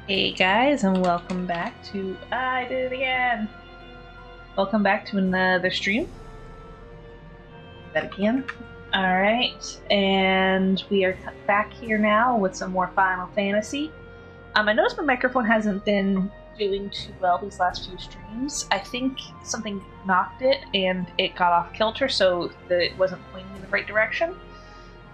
Hey guys, and welcome back to I did it again. Welcome back to another stream. That again. All right, and we are back here now with some more Final Fantasy. I noticed my microphone hasn't been doing too well these last few streams. I think something knocked it and it got off kilter, so that it wasn't pointing in the right direction.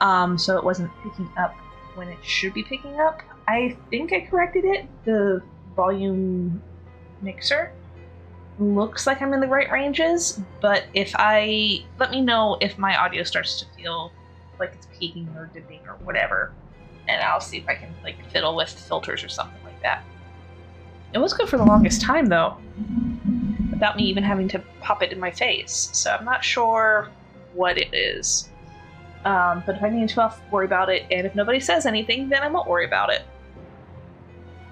So it wasn't picking up when it should be picking up. I think I corrected it. The volume mixer looks like I'm in the right ranges, but let me know if my audio starts to feel like it's peaking or dipping or whatever, and I'll see if I can fiddle with filters or something like that. It was good for the longest time though, without me even having to pop it in my face, so I'm not sure what it is. But if I need to, I'll worry about it, and if nobody says anything, then I won't worry about it.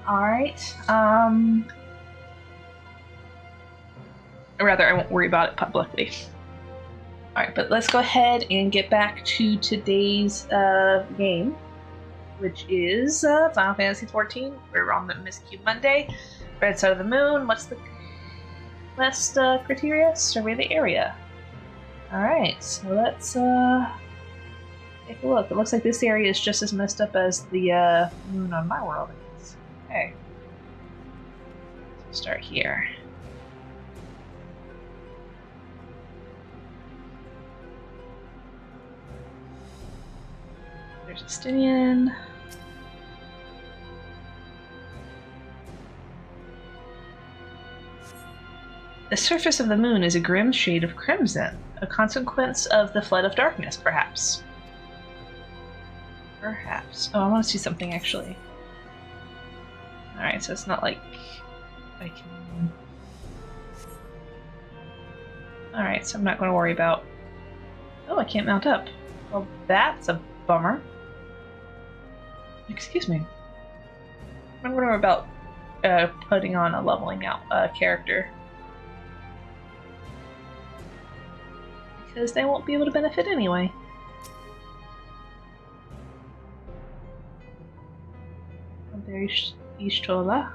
Alright, or rather, I won't worry about it publicly. Alright, but let's go ahead and get back to today's game, which is Final Fantasy XIV. We're on the MSQ Monday. Red side of the moon. What's the last criteria? Survey the area. Alright, so let's take a look. It looks like this area is just as messed up as the moon on my world is. Okay. Let's start here. There's Justinian. The surface of the moon is a grim shade of crimson, a consequence of the flood of darkness, perhaps. Perhaps. Oh, I want to see something, actually. Alright, so it's not like I can... Alright, so I'm not going to worry about... Oh, I can't mount up. Well, that's a bummer. Excuse me. I'm going to worry about putting on a leveling out character. Because they won't be able to benefit anyway. There's Ishtola.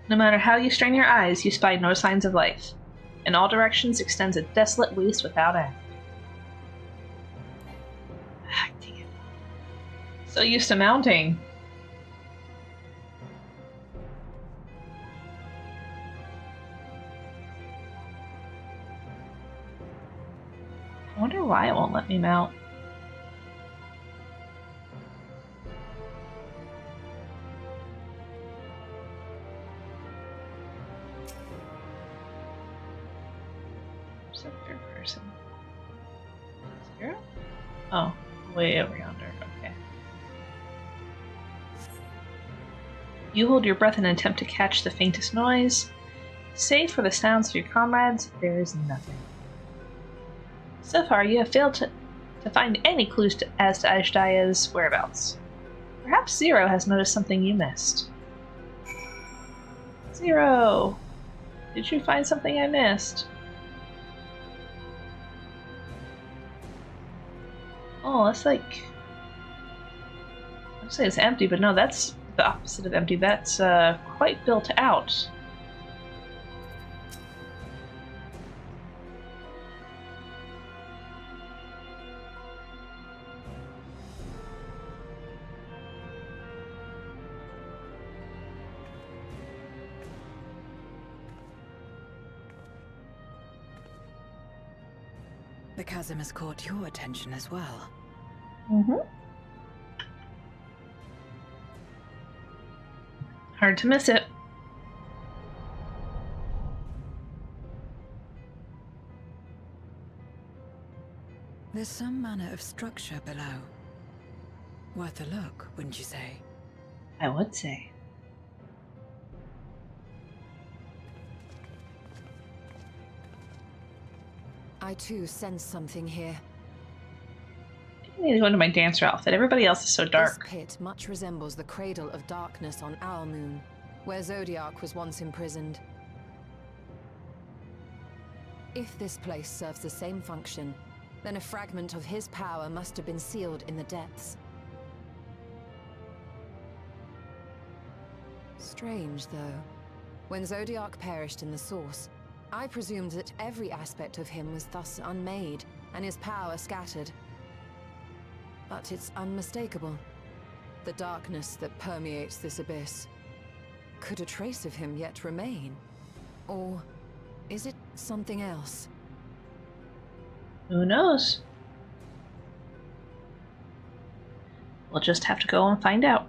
No matter how you strain your eyes, you spy no signs of life. In all directions extends a desolate waste without end. Ah, damn. So used to mounting. I wonder why it won't let me mount. Third person. Zero? Oh, way over yonder. Okay. You hold your breath in an attempt to catch the faintest noise. Save for the sounds of your comrades, there is nothing. So far, you have failed to find any clues as to Ashdaya's whereabouts. Perhaps Zero has noticed something you missed. Zero! Did you find something I missed? Oh, that's like... I'd say it's empty, but no, that's the opposite of empty. That's quite built out. The chasm has caught your attention as well. Mm-hmm. Hard to miss it. There's some manner of structure below. Worth a look, wouldn't you say? I would say. I too sense something here. I need to go into my dancer outfit. Everybody else is so dark. This pit much resembles the cradle of darkness on our moon, where Zodiac was once imprisoned. If this place serves the same function, Then a fragment of his power must have been sealed in the depths. Strange, though. When Zodiac perished in the Source, I presumed that every aspect of him was thus unmade, and his power scattered. But it's unmistakable. The darkness that permeates this abyss. Could a trace of him yet remain? Or is it something else? Who knows? We'll just have to go and find out.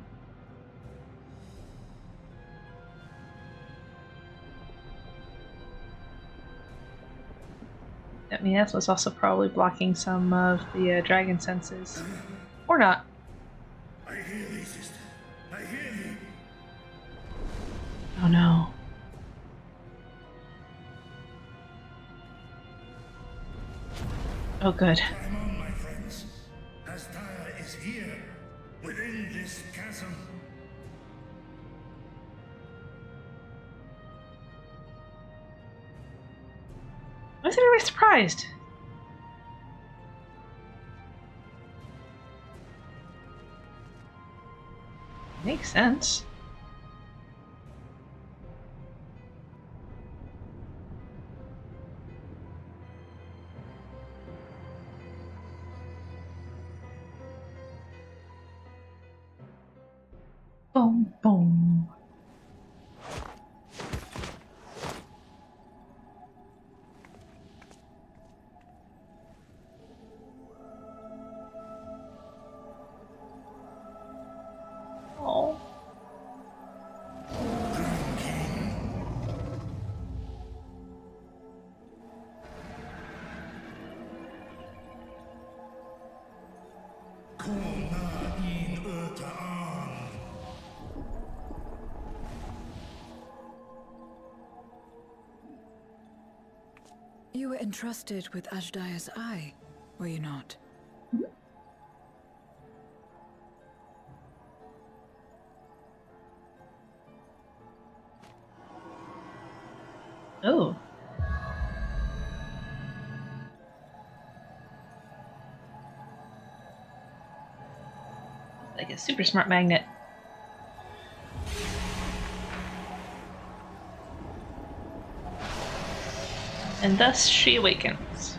I mean, that's what's also probably blocking some of the dragon senses. Or not. I hear thee, sister. I hear thee. Oh no. Oh good. Climb on, my friends. Astaya is here, within this chasm. I was very surprised. Makes sense. Boom, boom. Oh. You were entrusted with Ajdaya's eye, were you not? Oh. Like a super smart magnet. And thus she awakens.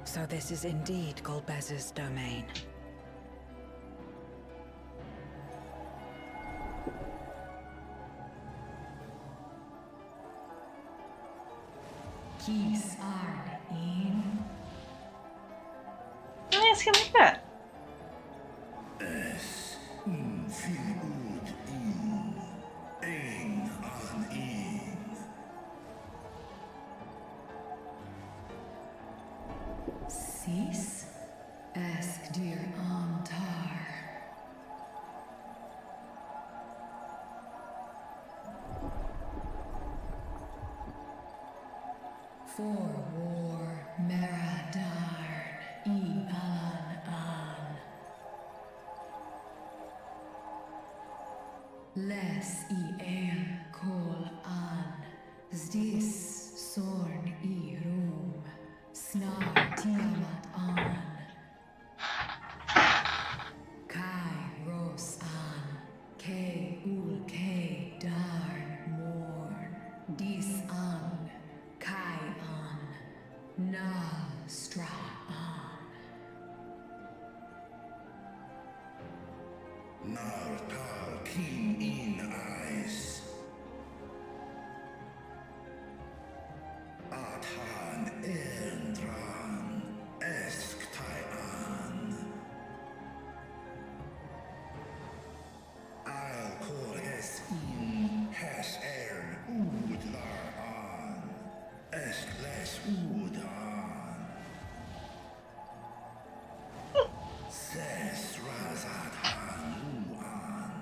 So this is indeed Golbez's domain. I ask him like that. Cease? Ask dear Antar. For war, Meradarn, Alan An. Les El Kol An. Zdis. Stra'an. Nartal King in eyes. Athan Endran Esktaian. I'll call es in has Udlaran. Eskles Udan. Ses Razat Uan.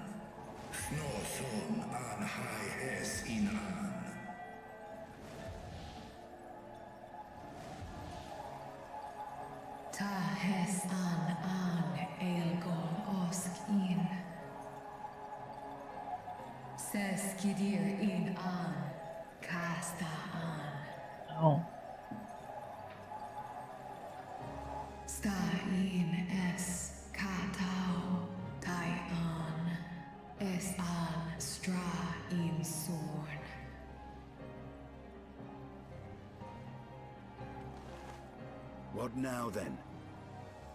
Snoson an Hai es Inan. Tahes an Elgon Osk in. Ses Kidir in an Kasta an. Oh. Sta in es Katao Tai an. Es an Stra in Sorn. What now, then?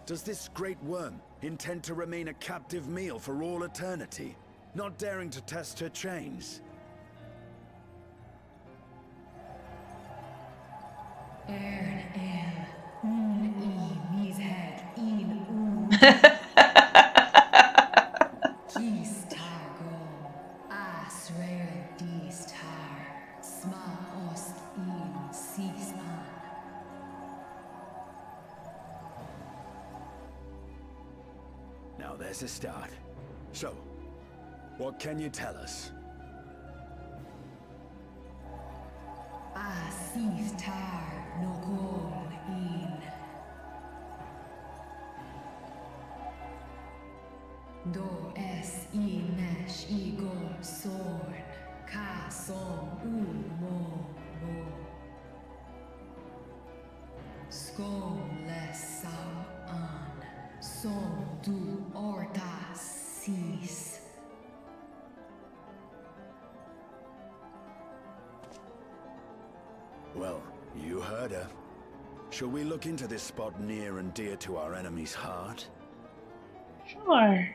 Does this great worm intend to remain a captive meal for all eternity, not daring to test her chains? Ern el mis head in Kis targom Asrael dis tar Sma osk in Sispan. Now there's a start. So, what can you tell us? Asif tar nogol in Do es inesh igor sorn Ka som mo Skom les sau an Som du orta sis. Well, you heard her. Shall we look into this spot near and dear to our enemy's heart? Sure.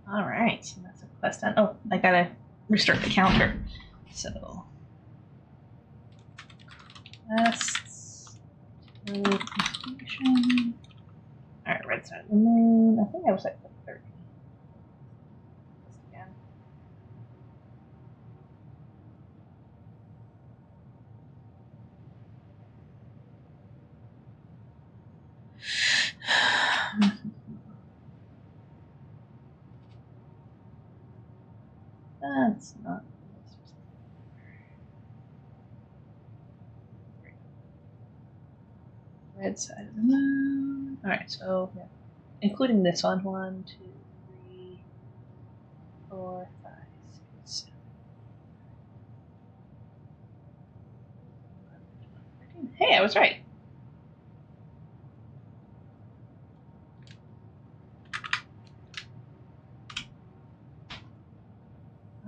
All right, that's a quest done. Oh, I gotta restart the counter. So, quests, completion. All right, red side of the moon. I think I was at the 30. Again. That's not. Red side of the moon. Alright, so yeah. Including this one. 1, 2, 3, 4, 5, 6, 7. 13. Hey, I was right.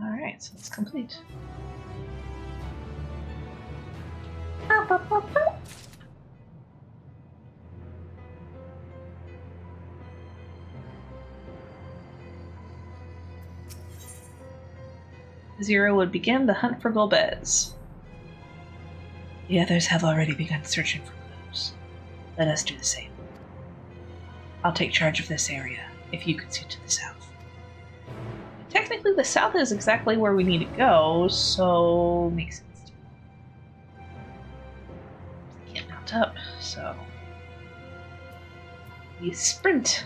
Alright, so it's complete. Zero would begin the hunt for Golbez. The others have already begun searching for clues. Let us do the same. I'll take charge of this area, if you can see to the south. Technically, the south is exactly where we need to go, so makes sense to me. I can't mount up, so we sprint.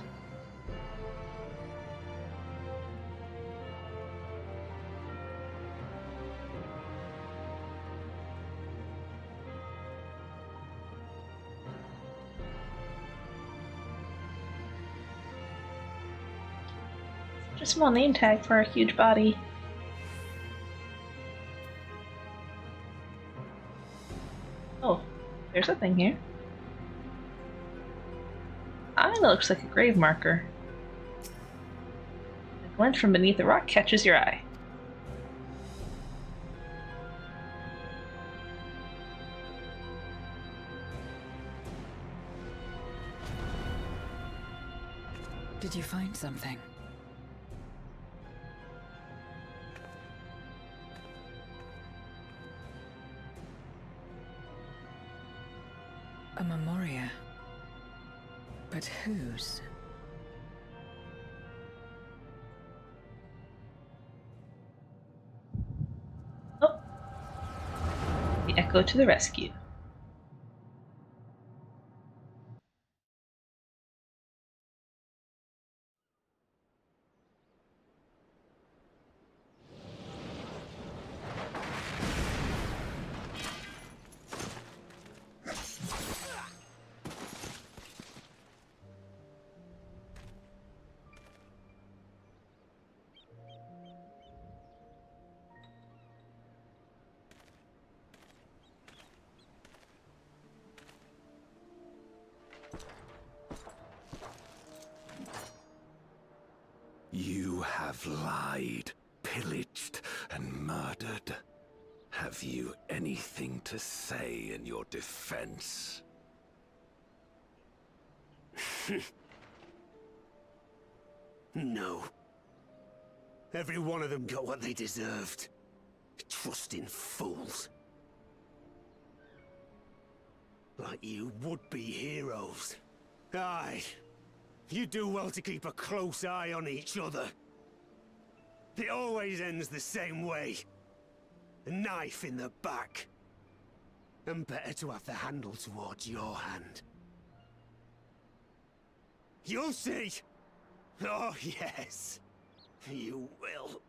A small name tag for a huge body. Oh, There's a thing here. Ah, that looks like a grave marker. A glint from beneath the rock catches your eye. Did you find something? A memoria. But whose? Oh! The Echo to the rescue. You have lied, pillaged, and murdered. Have you anything to say in your defense? No. Every one of them got what they deserved. Trusting fools. Like you would-be heroes. Aye. You do well to keep a close eye on each other. It always ends the same way. A knife in the back. And better to have the handle towards your hand. You'll see! Oh, yes. You will.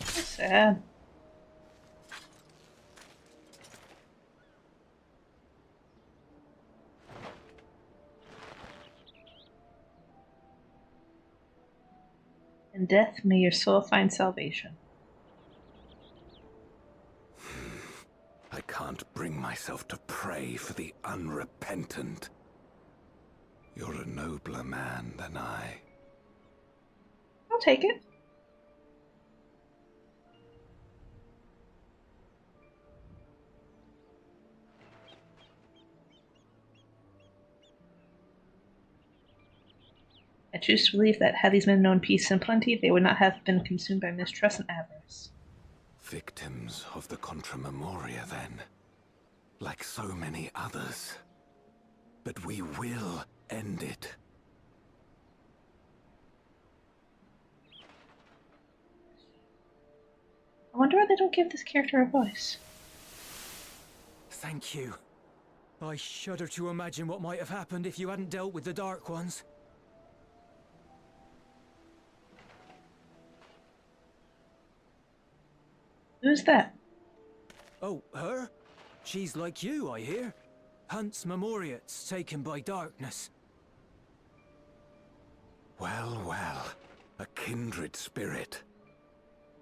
Sad. In death, may your soul find salvation. I can't bring myself to pray for the unrepentant. You're a nobler man than I. I'll take it. I choose to believe that had these men known peace and plenty, they would not have been consumed by mistrust and avarice. Victims of the Contra Memoria, then. Like so many others. But we will end it. I wonder why they don't give this character a voice. Thank you. I shudder to imagine what might have happened if you hadn't dealt with the Dark Ones. Who's that? Oh, her? She's like you, I hear. Hunts Memoriats taken by darkness. Well, well. A kindred spirit.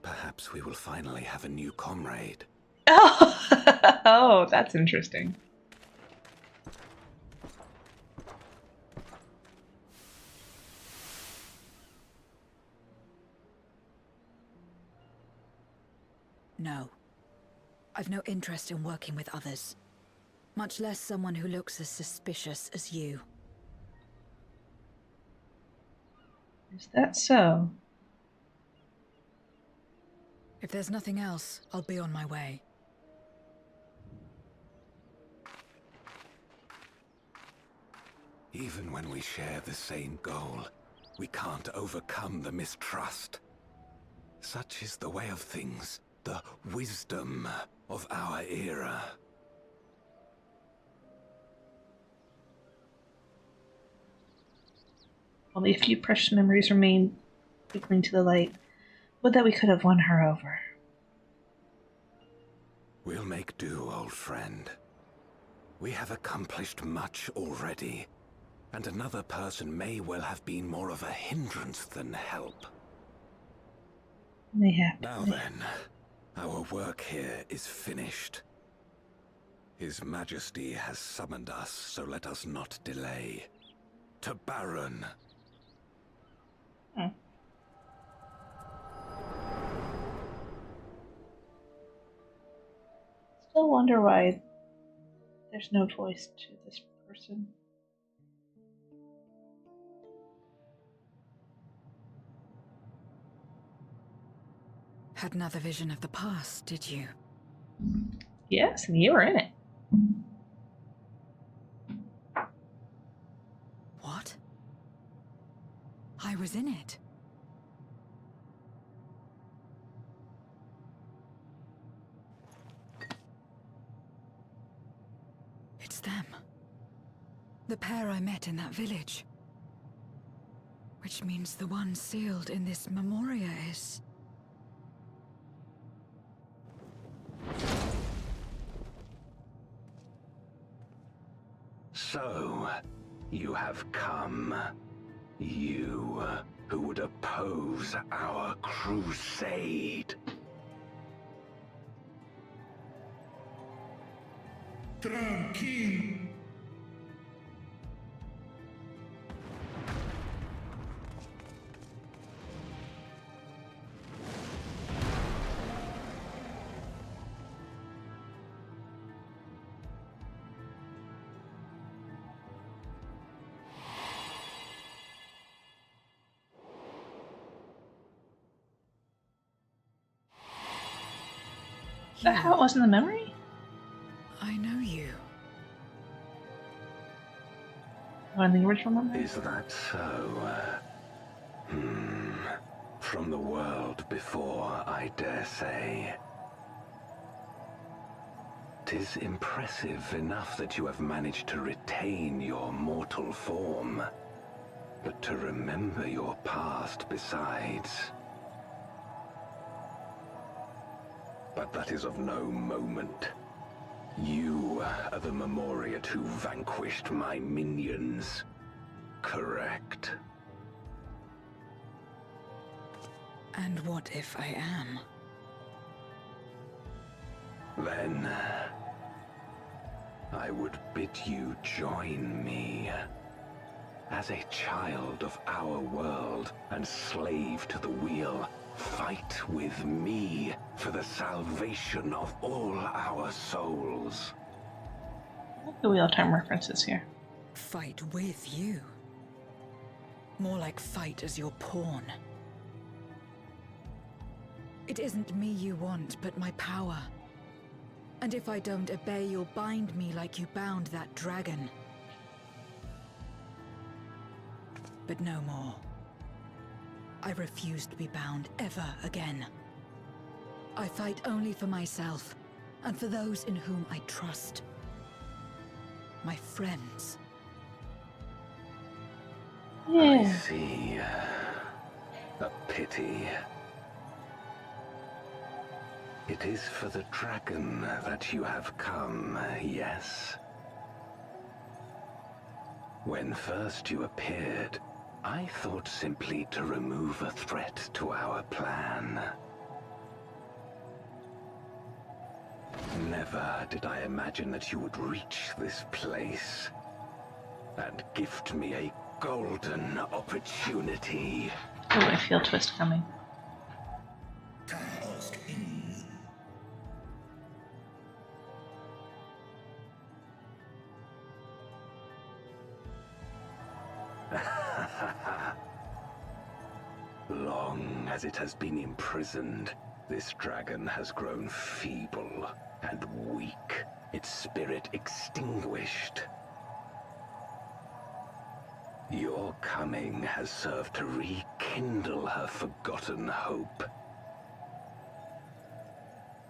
Perhaps we will finally have a new comrade. Oh, oh, that's interesting. No. I've no interest in working with others. Much less someone who looks as suspicious as you. Is that so? If there's nothing else, I'll be on my way. Even when we share the same goal, we can't overcome the mistrust. Such is the way of things, the wisdom of our era. Only a few precious memories remain twinkling to the light. Would that we could have won her over. We'll make do, old friend. We have accomplished much already. And another person may well have been more of a hindrance than help. Mayhap. Now then, our work here is finished. His Majesty has summoned us, so let us not delay. To Baron. Still wonder why there's no voice to this person. Had another vision of the past, did you? Yes, and you were in it. What? I was in it. It's them. The pair I met in that village. Which means the one sealed in this memoria is... So, you have come. You, who would oppose our crusade. Tranquil. Is that how it was in the memory? I know you. Or in the original memory? Is that so? From the world before, I dare say. 'Tis impressive enough that you have managed to retain your mortal form, but to remember your past besides. But that is of no moment. You are the Memoriat who vanquished my minions, correct? And what if I am? Then, I would bid you join me. As a child of our world and slave to the wheel, fight with me for the salvation of all our souls. I like the wheel-time references here. Fight with you. More like fight as your pawn. It isn't me you want, but my power. And if I don't obey, you'll bind me like you bound that dragon. But no more. I refuse to be bound ever again. I fight only for myself, and for those in whom I trust. My friends. I Yeah. see. A pity. It is for the dragon that you have come, yes? When first you appeared, I thought simply to remove a threat to our plan. Never did I imagine that you would reach this place and gift me a golden opportunity. Oh, I feel twist coming. Chaos in. Long as it has been imprisoned, this dragon has grown feeble and weak, its spirit extinguished. Your coming has served to rekindle her forgotten hope.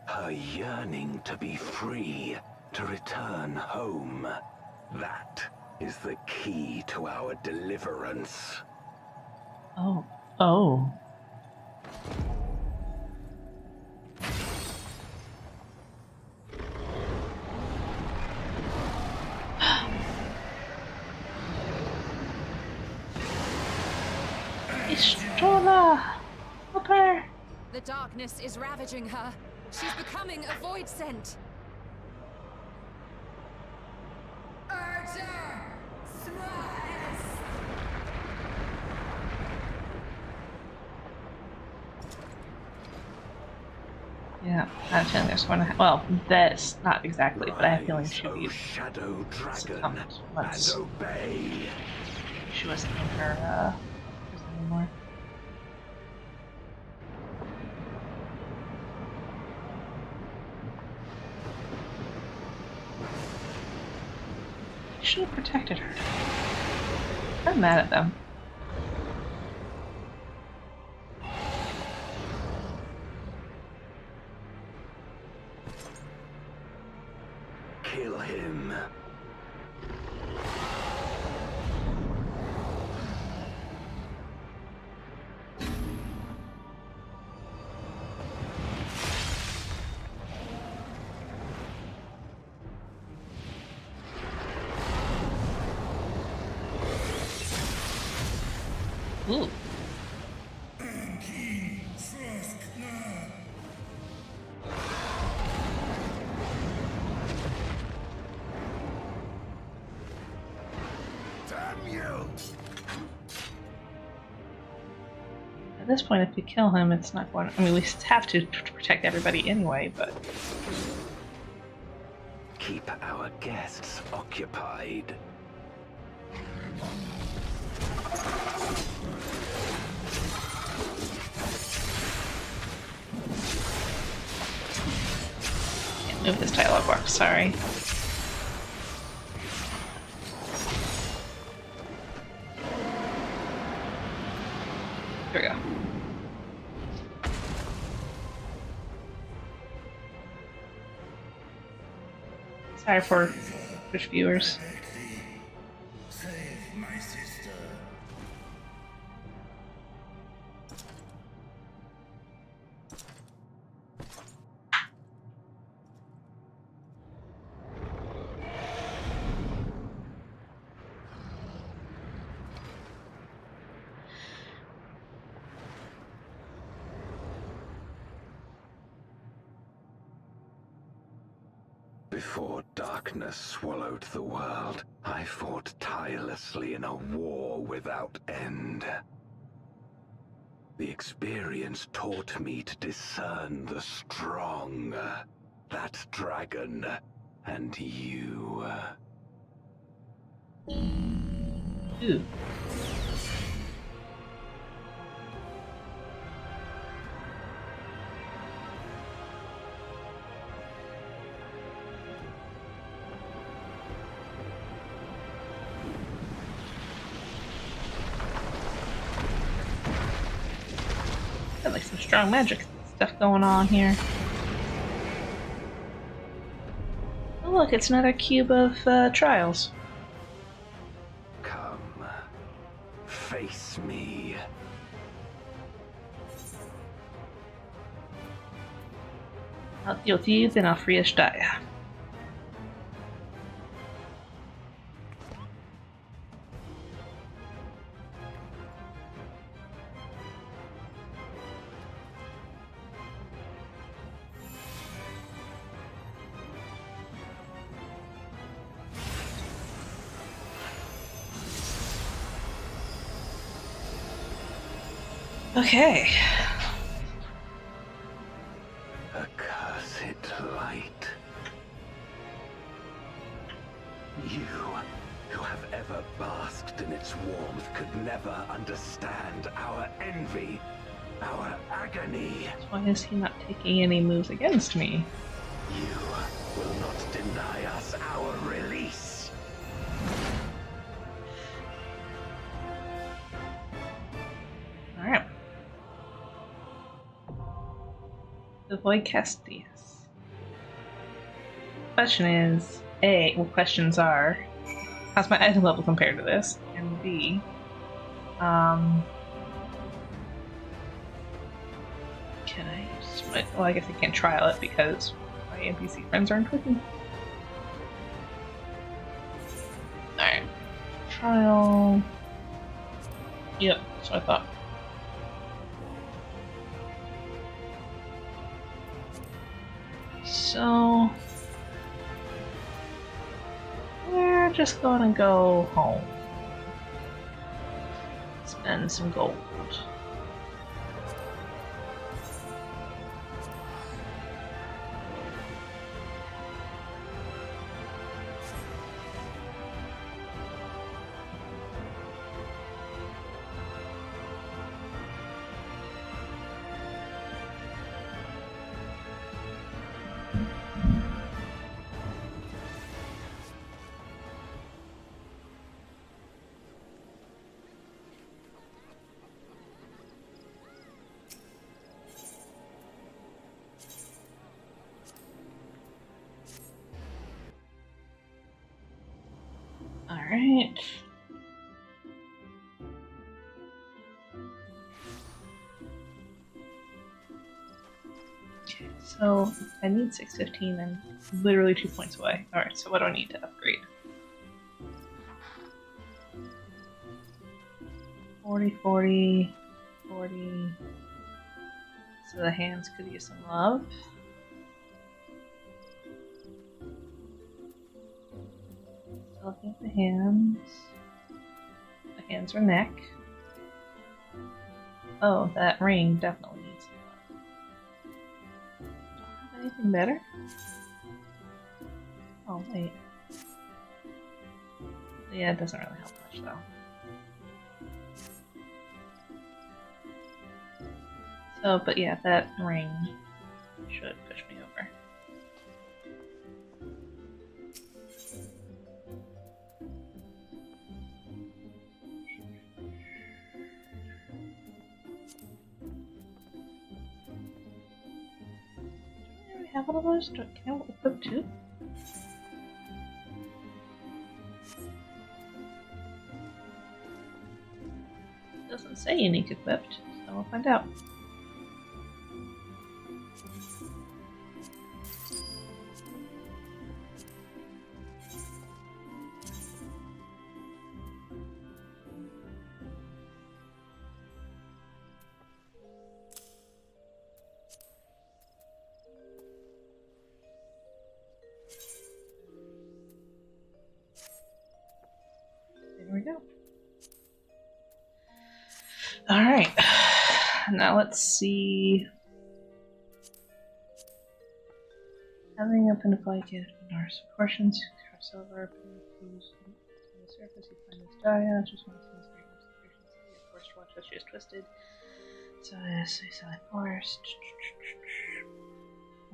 Her yearning to be free, to return home. That is the key to our deliverance. Oh. Oh. Pistola! Help her! The darkness is ravaging her. She's becoming a void scent. Archer! Smash! Yeah, I have a feeling there's one. Well, that's not exactly, but I have a feeling she'll be Shadow Dragon, once and obey. she wasn't in her prison anymore. Should have protected her. I'm mad at them. Kill him. Ooh. At this point, if we kill him, it's not going. I mean, we have to protect everybody anyway, but. Keep our guests occupied. Can't move this dialogue box, sorry. Here we go. Sorry for Twitch viewers. Save my sister. Before darkness swallowed the world, I fought tirelessly in a war without end. The experience taught me to discern the strong, that dragon, and you. Ooh. Got like some strong magic stuff going on here. Oh look, it's another cube of trials. Come, face me. I'll deal with you, then I'll free Ashtaya. Okay. Accursed light. You, who have ever basked in its warmth, could never understand our envy, our agony. Why is he not taking any moves against me? You will not deny us our release. Alright. Avoid Castius. Question is, A, well, questions are, how's my item level compared to this? And B, can I switch? Well, I guess I can't trial it because my NPC friends aren't with me. Alright. Trial. Yep, that's what I thought. so we're just gonna go home. Spend some gold. Alright. Okay, so I need 615. I'm literally 2 points away. Alright, so what do I need to upgrade? 40, 40, 40. So the hands could use some love. Looking at the hands. The hands are neck. Oh, that ring definitely needs some love. Don't have anything better? Oh, wait. Yeah, it doesn't really help much though. So, but yeah, that ring should push me over. Have one of those? Can I equip two? Doesn't say unique equipped, so we'll find out. There we go. Alright. Now let's see. Having up in a blanket, Norse portions, crossover, on the surface, you find this Dia, just one of the great inspirations of the forest watch that she is twisted. So this is a forest.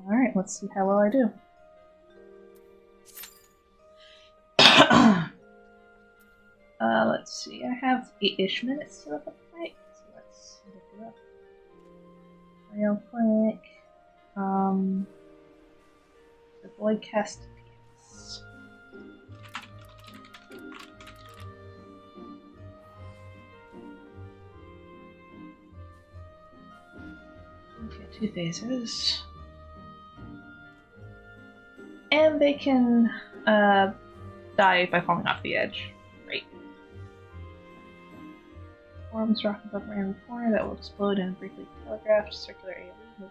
Alright, let's see how well I do. Let's see, I have 8-ish minutes to look up the fight, so let's look it up real quick. The boy cast PS. Okay, 2 phases. And they can die by falling off the edge. Great. Forms rock above random corner that will explode and briefly telegraphed. Circular AoE, move away.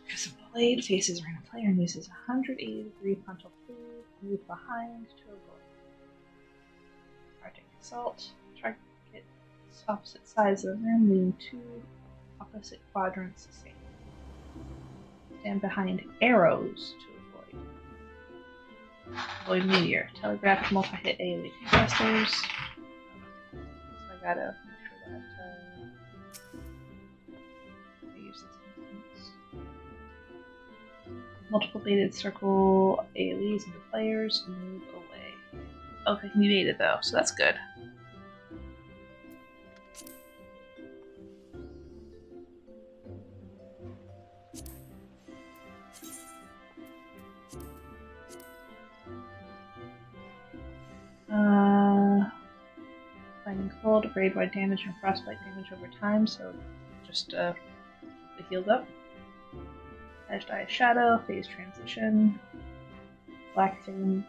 Because a blade faces random player and uses 180-degree frontal food, move behind to avoid. Arctic assault. Target opposite sides of the room, leaving 2 opposite quadrants the same. Stand behind arrows to avoid. Avoid meteor. Telegraph multi-hit AoE contesters. So I gotta make sure that I use this instance. Multiple baited circle AoEs into players. Move away. Oh, they can be baited though, so that's good. Finding cold, grade-wide damage and frostbite damage over time, so just keep the healed up. Edged Eye Shadow, phase transition. Black Thing,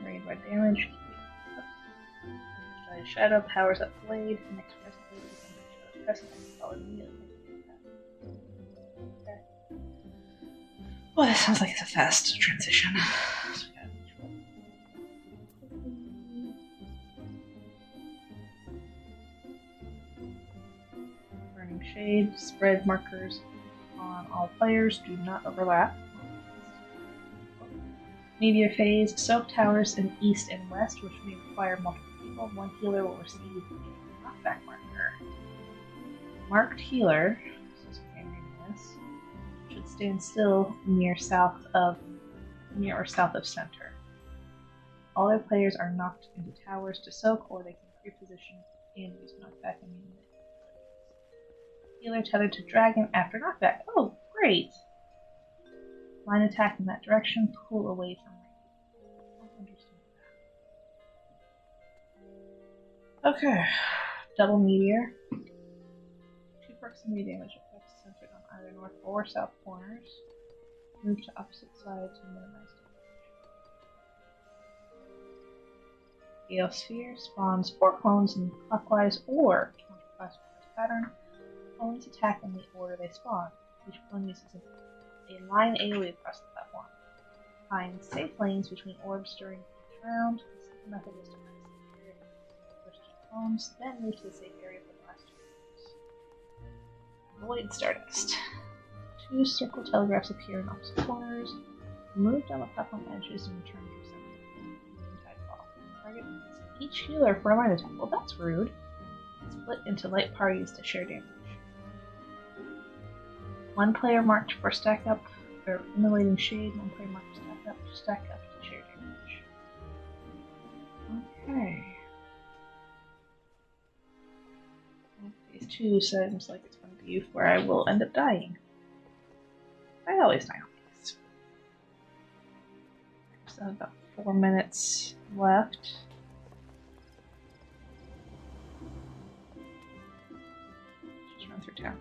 grade-wide damage. Edged Eye Shadow powers up blade, and express blade with press and follow immediately. Okay. Well, that sounds like it's a fast transition. Burning Shade, spread markers on all players, do not overlap. Meteor Phase, soak towers in east and west, which may require multiple people. One healer will receive a knockback marker. Marked healer should stand still near or south of center. All their players are knocked into towers to soak, or they can pre-position and use knockback immunity. Healer tethered to dragon after knockback. Oh, great! Line attack in that direction, pull away from range. Okay. Double meteor. 2 proximity damage effects centered on either north or south corners. Move to opposite side to minimize damage. Gale Sphere spawns 4 clones in clockwise or counterclockwise pattern. Clones attack in the order they spawn. Each clone uses a line AoE across the platform. Find safe lanes between orbs during each round. The second method is to find a safe area for the first 2 clones, then move to the safe area for the last 2 clones. Void Stardust. 2 circle telegraphs appear in opposite corners. Move down the platform edges and return to center. Target each healer for a line attack. Well, that's rude. Split into light parties to share damage. 1 player marked for stack up or immolating shade, 1 player marked to stack up to share damage. Okay. Phase 2 seems like it's going to be where I will end up dying. I always die on these. So about 4 minutes left. Just run through town.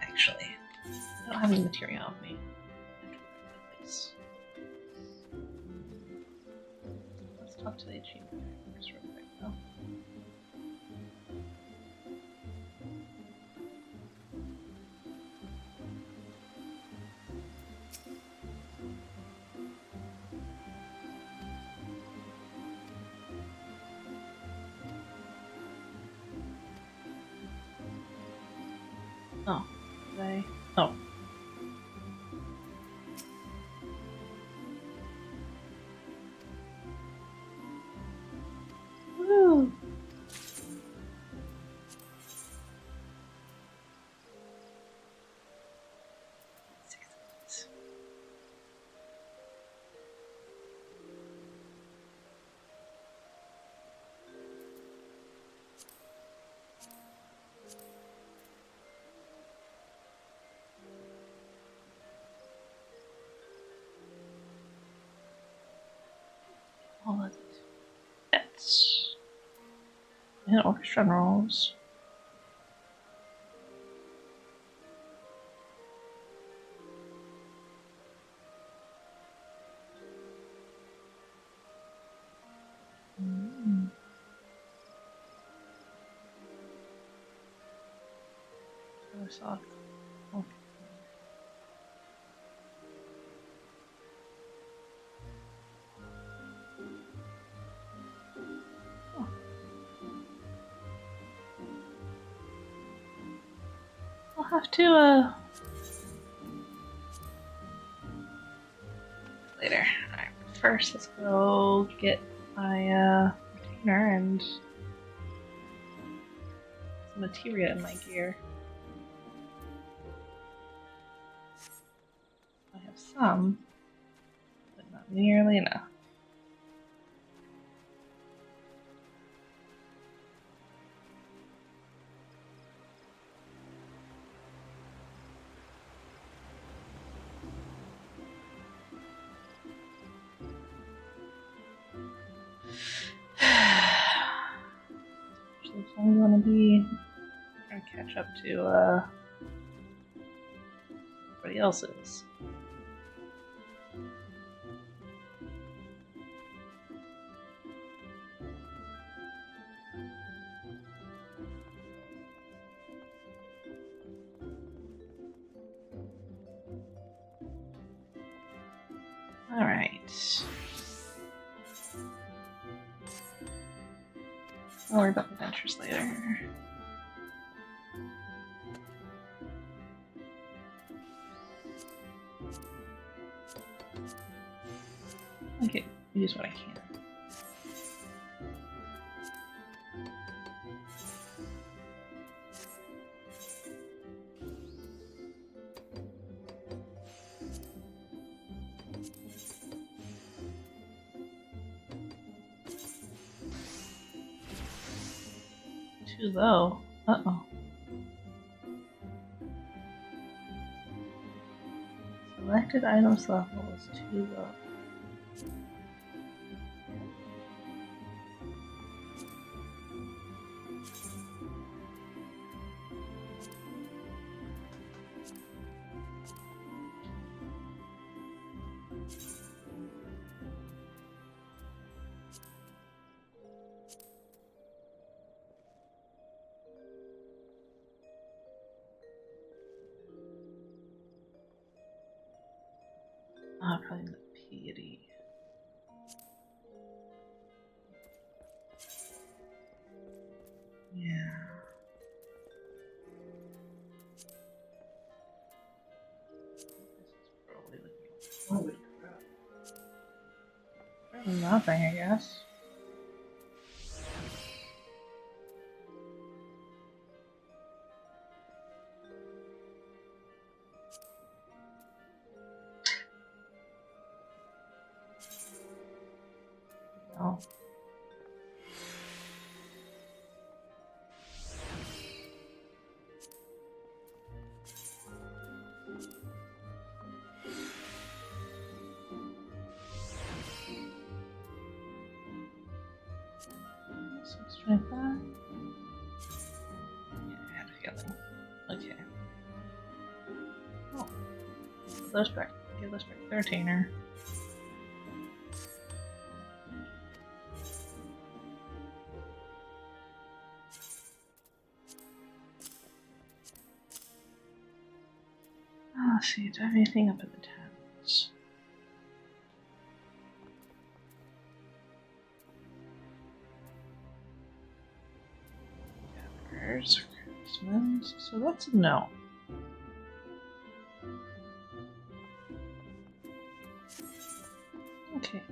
Actually, I don't have any material on me. Let's talk to the achievement first real quick though. Oh, they. Oh. Woo! All of these pets and orchestra rolls. Soft. Okay. I'll have to later. Alright, first let's go get my retainer and some materia in my gear. some, but not nearly enough. Looks like we want to be trying to catch up to everybody else's. All right. I'll worry about the adventures later. Okay, use what I can. Too low. Uh-oh. Selected items level is too low. Probably the piety. Yeah. This is probably looking. Holy crap. Nothing, I guess. Oh. Let's try that. Yeah, I had a feeling. Okay. Oh. Those back. Give those back to the retainer. Let's see, do I have anything up in the towns? Gatherers, craftsmen, so that's a no. Okay.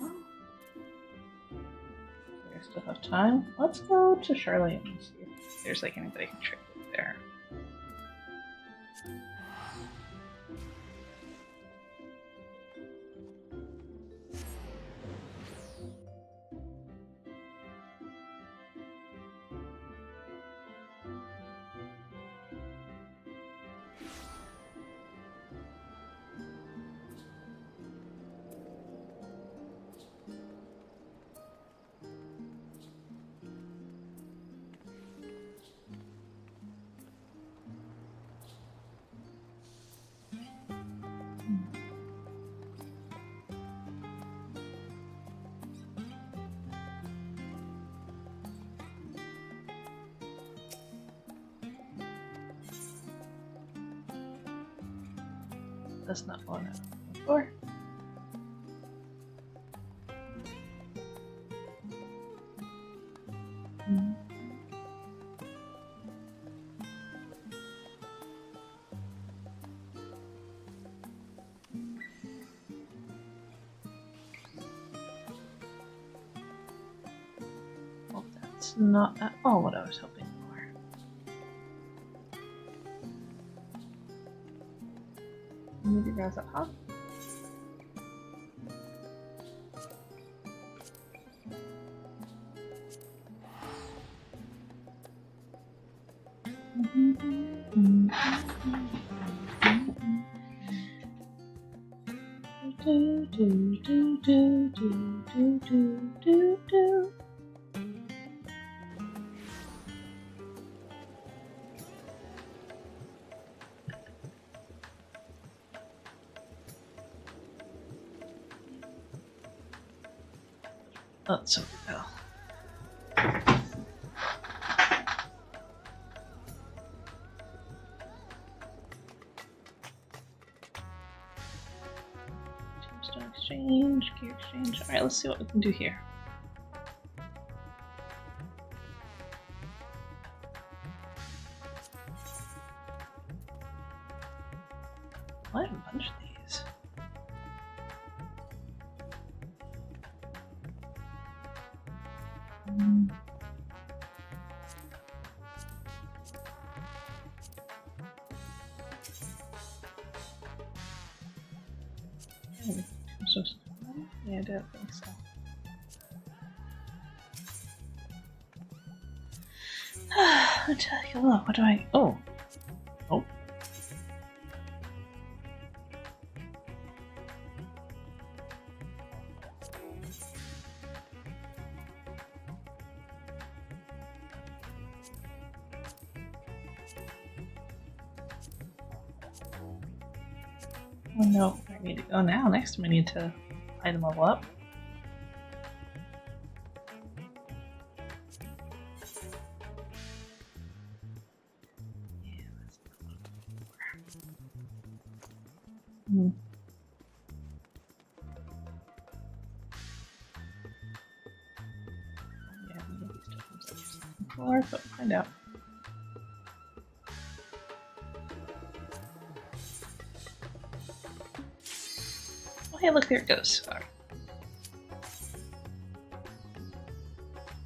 Well, I still have time. Let's go to Charlotte and see if there's like anybody I can trade with there. That's not what I'm looking for. Well, that's not at all what I was hoping for. grabs that hop. Let's hope we go. Tombstone exchange, gear exchange. Alright, let's see what we can do here. I have a bunch of these. Yeah, I don't think so. I'll take a look. What do I? Oh. Oh. Oh no, where I need to go now? Next time I need to item level up. Yeah, that's more. Yeah, maybe these tokens are floor, but we'll find out. Oh, hey, look, there it goes.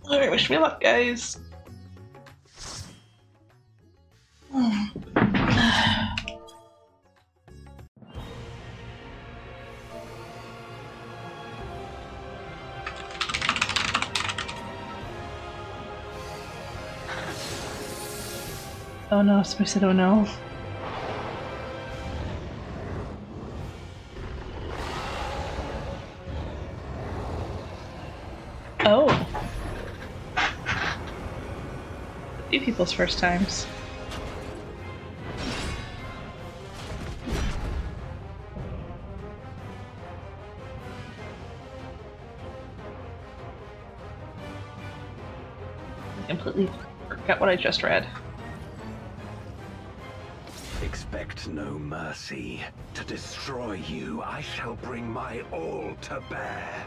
Alright, wish me luck, guys. Oh no, somebody said oh no. Oh. A few people's first times. I completely forgot what I just read. Expect no mercy. To destroy you, I shall bring my all to bear.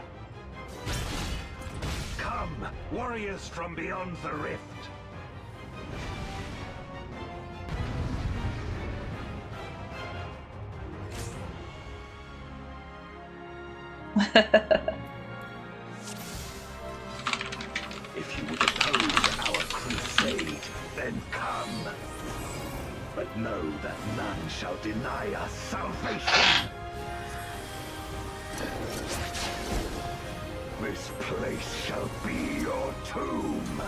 Come, warriors from beyond the rift. If you would oppose our crusade, then come. But know that none shall deny us salvation. This place shall be your tomb.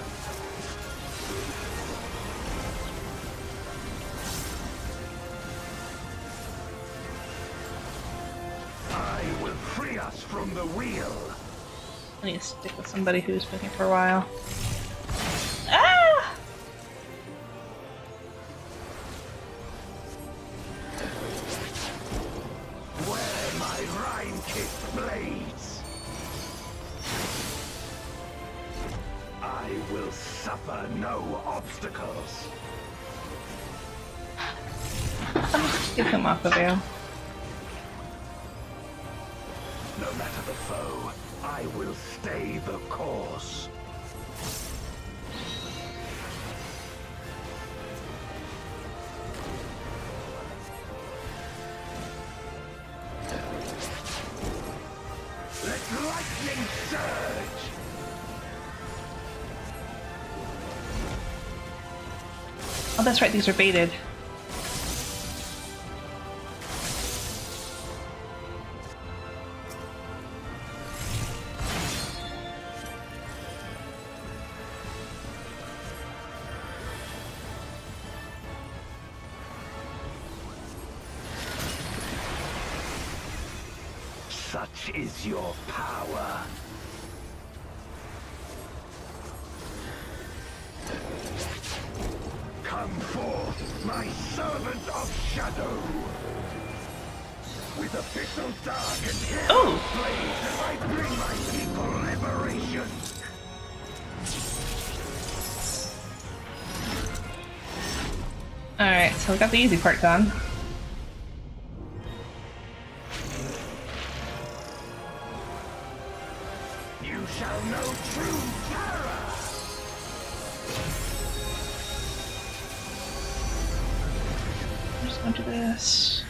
I will free us from the wheel. I need to stick with somebody who's been here for a while. Ah! Where my rime-kicked blades, I will suffer no obstacles. I'm just give him off of you. No matter the foe, I will stay the course. Let lightning surge! Oh, that's right, these are baited. Such is your power. Come forth, my servant of shadow. With official dark and hero blades, I bring my people liberation. Alright, so we got the easy part done. You shall know true terror. I'm just gonna do this.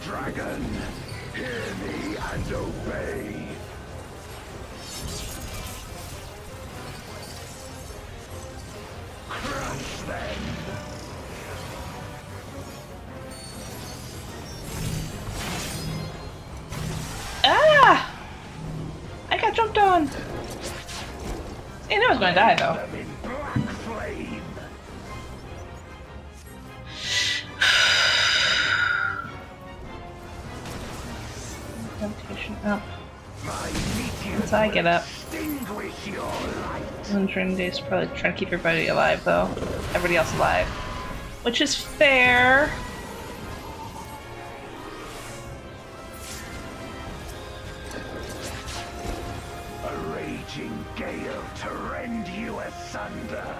Dragon, hear me and obey. Crush them. Ah! I got jumped on! I knew I was gonna die though. Them in black flame. Temptation up. My meteor Once I get up. extinguish your light. And Trinity's probably trying to keep everybody alive though. Everybody else alive. Which is fair. A raging gale to rend you asunder.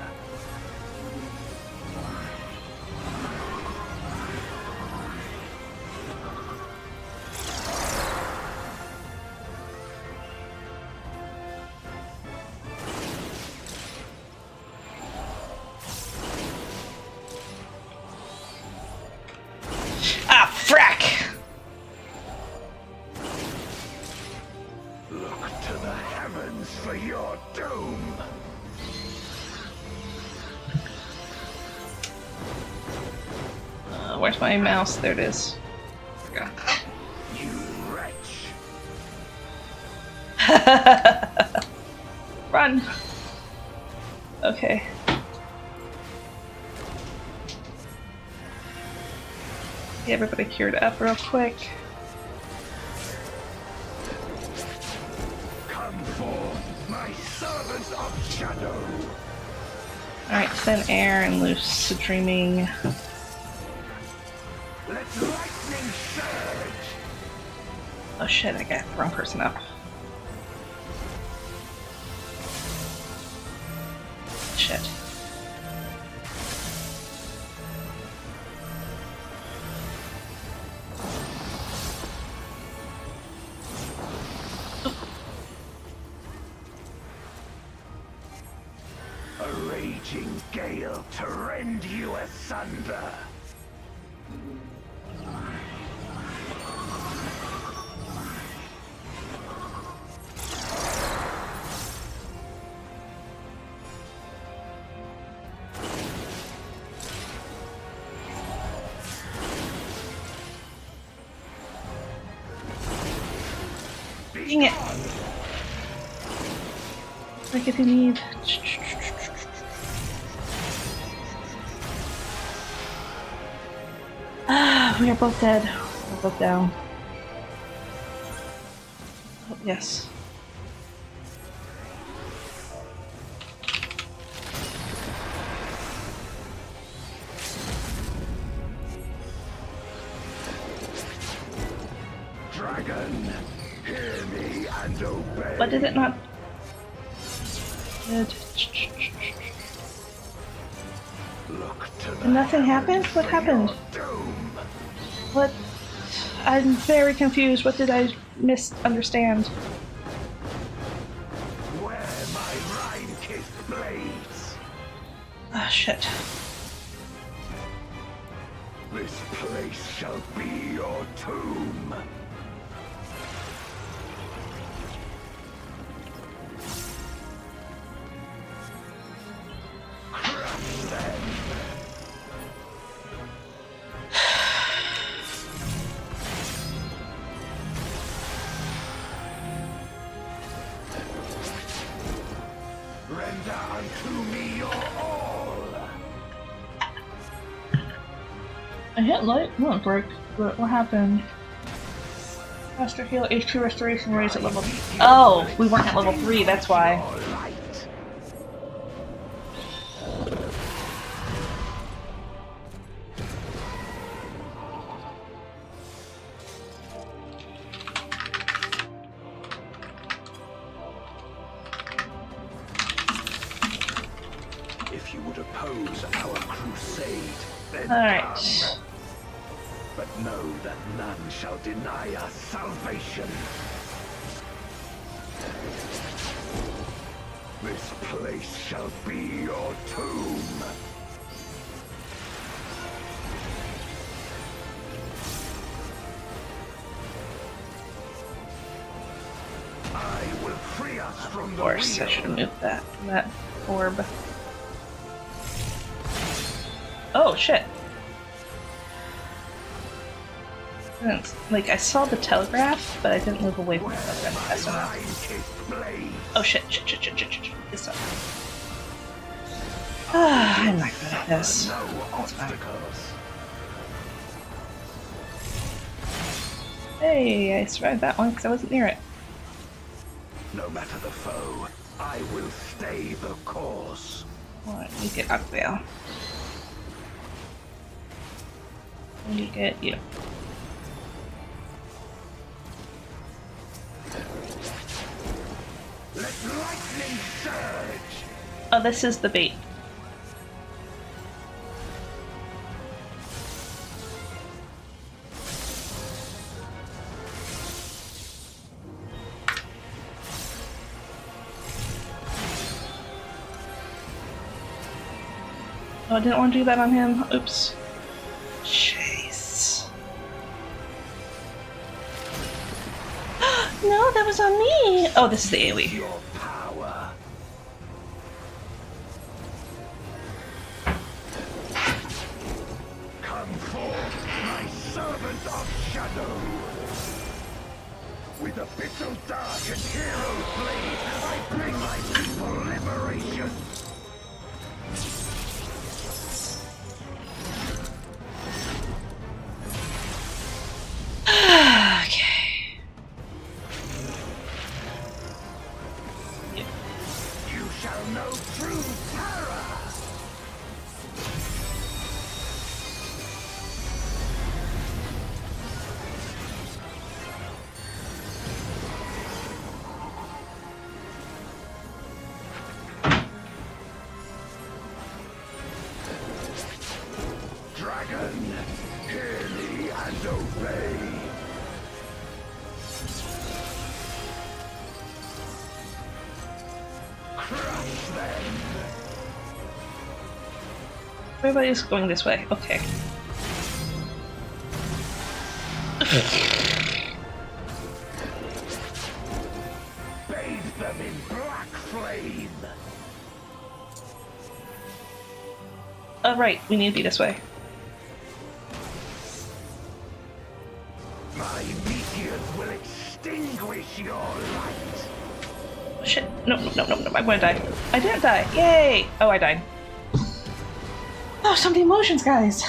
Ah, frack! Look to the heavens for your doom. Where's my mouse? There it is. Forgot. You wretch. Run! Okay. Get everybody cured up real quick. Come forth, my servants of shadow. Alright, send air and loose the dreaming. Let lightning surge. Oh shit, I got the wrong person up. Shit. A raging gale to rend you asunder. Dang it! Like if you need. Ah, we are both dead. We're both down. Oh, yes. Dragon, hear me and obey. What did it not? Good. Look to the Nothing happened? heavens What for happened? your doom. What? I'm very confused. What did I misunderstand? Where my rime-kissed blades. Ah, shit. This place shall be your tomb. Crush them. Render unto me your all. I hit light. No, it broke. But what happened? Faster heal, HP restoration raise at level. Oh, we weren't at level 3. That's why. If you would oppose our crusade, then Alright. come. But know that none shall deny us salvation. This place shall be your tomb. I will free us from Of the course, I wheel. should have moved that orb. Oh shit! Like, I saw the telegraph, but I didn't move away from the telegraph fast enough. Oh shit, shit. This up. I'm not good at this. That's fine. Hey, I survived that one because I wasn't near it. No matter the foe, I will stay the course. Alright, you get Akveil. You get you. Let lightning surge! Oh, this is the bait. Oh, I didn't want to do that on him. Oops. Chase. No, that was on me! Oh, this is the AoE. Your power. Come forth, my servant of shadow. With a bitter dark and hero blade, I bring my people liberation. Okay. You shall know true terror. Dragon, hear me and obey. Crush them. Everybody's going this way. Okay. Bathe them in black flame. Oh, right. We need to be this way. My meteors will extinguish your light. Oh, shit. No. I'm gonna die. I didn't die. Yay! Oh, I died. Oh, some of the emotions, guys.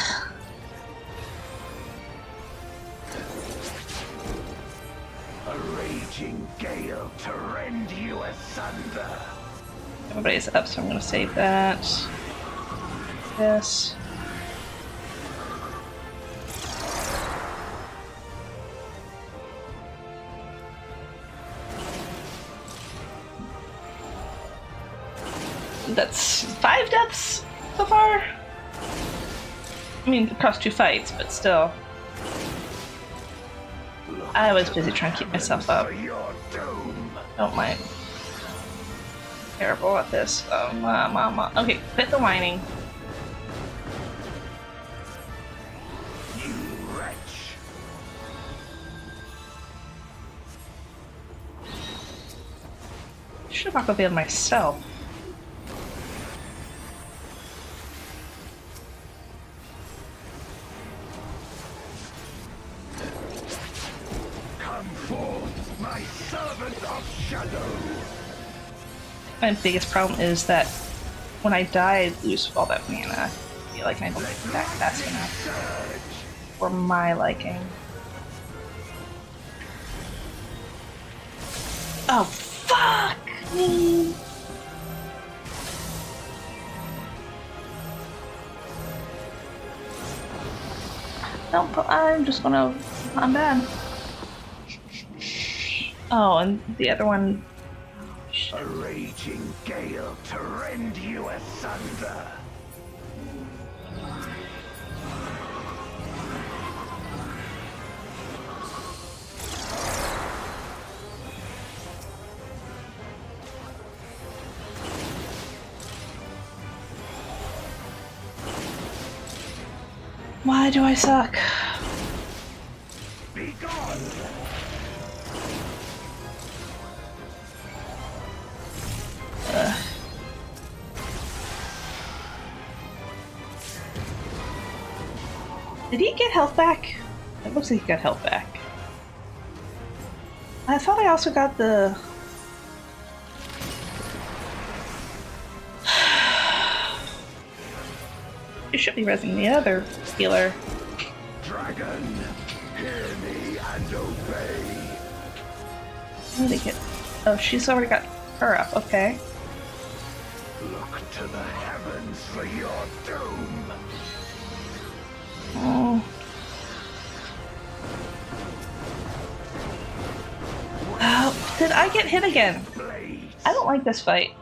A raging gale to rend you asunder. Everybody's up, so I'm gonna save that. This. That's 5 deaths so far. I mean, across 2 fights, but still. I was busy trying to keep myself up. For your doom. Don't mind. Terrible at this. Oh, mama. Okay, quit the whining. You wretch. Should have Aquaveiled myself. Come forth, my servant of shadow. My biggest problem is that when I die, I lose all that mana. I feel like I don't get back fast enough for my liking. Oh, fuck me! Nope, I'm just gonna... I'm bad. Oh, and the other one... A raging gale to rend you asunder. Why do I suck? Be gone! Did he get health back? It looks like he got health back. I thought I also got the... You should be resing the other healer. Dragon, hear me and obey. Where did they get... Oh, she's already got her up, okay. Look to the heavens for your doom. Oh. Oh, did I get hit again? I don't like this fight.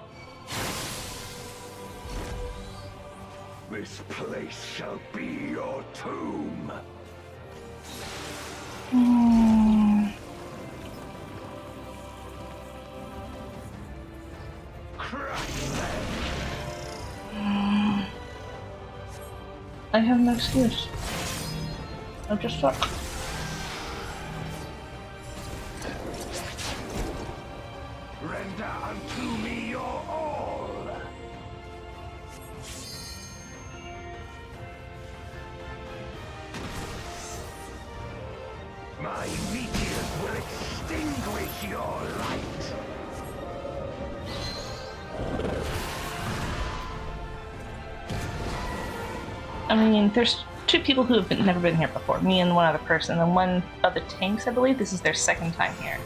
This place shall be your tomb. I have no excuse. I just suck. Render unto me your all. My meteors will extinguish your light. I mean, there's two people who have never been here before. Me and one other person, and one of the tanks, I believe. This is their second time here.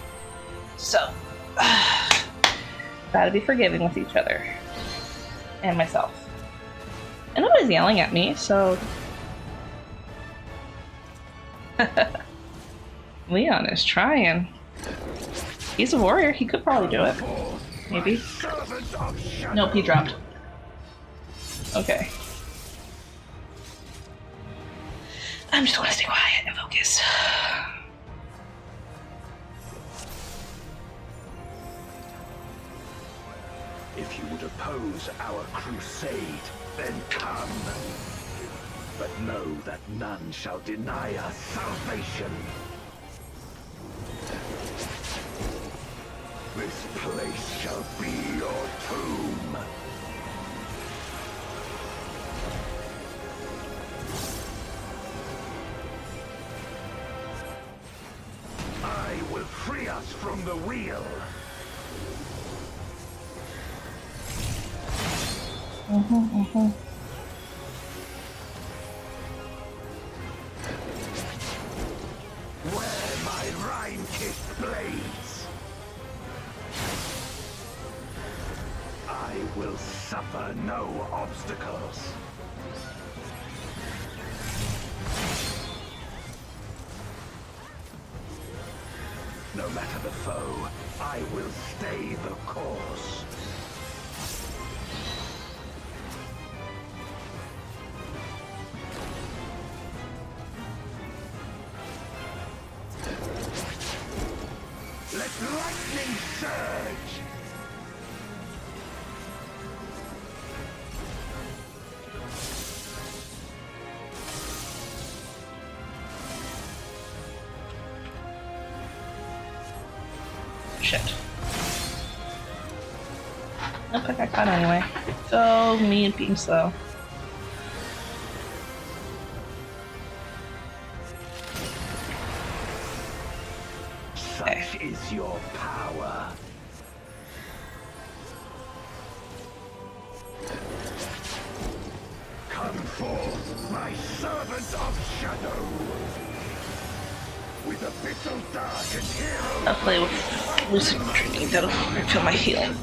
So, gotta be forgiving with each other. And myself. And nobody's yelling at me, so... Leon is trying. He's a warrior, he could probably do it. Maybe. Nope, he dropped. Okay. I'm just gonna stay quiet and focus. If you would oppose our crusade, then come. But know that none shall deny us salvation. This place shall be your tomb. I will free us from the wheel. Where my rime-kissed blades, I will suffer no obstacles. No matter the foe, I will stay the course. Let lightning surge! Shit. Looks like I caught anyway. So, me being slow. Such is your power. my servant of shadow. With abyssal dark and hero. I'll play with lucid dreaming. That'll refill my healing.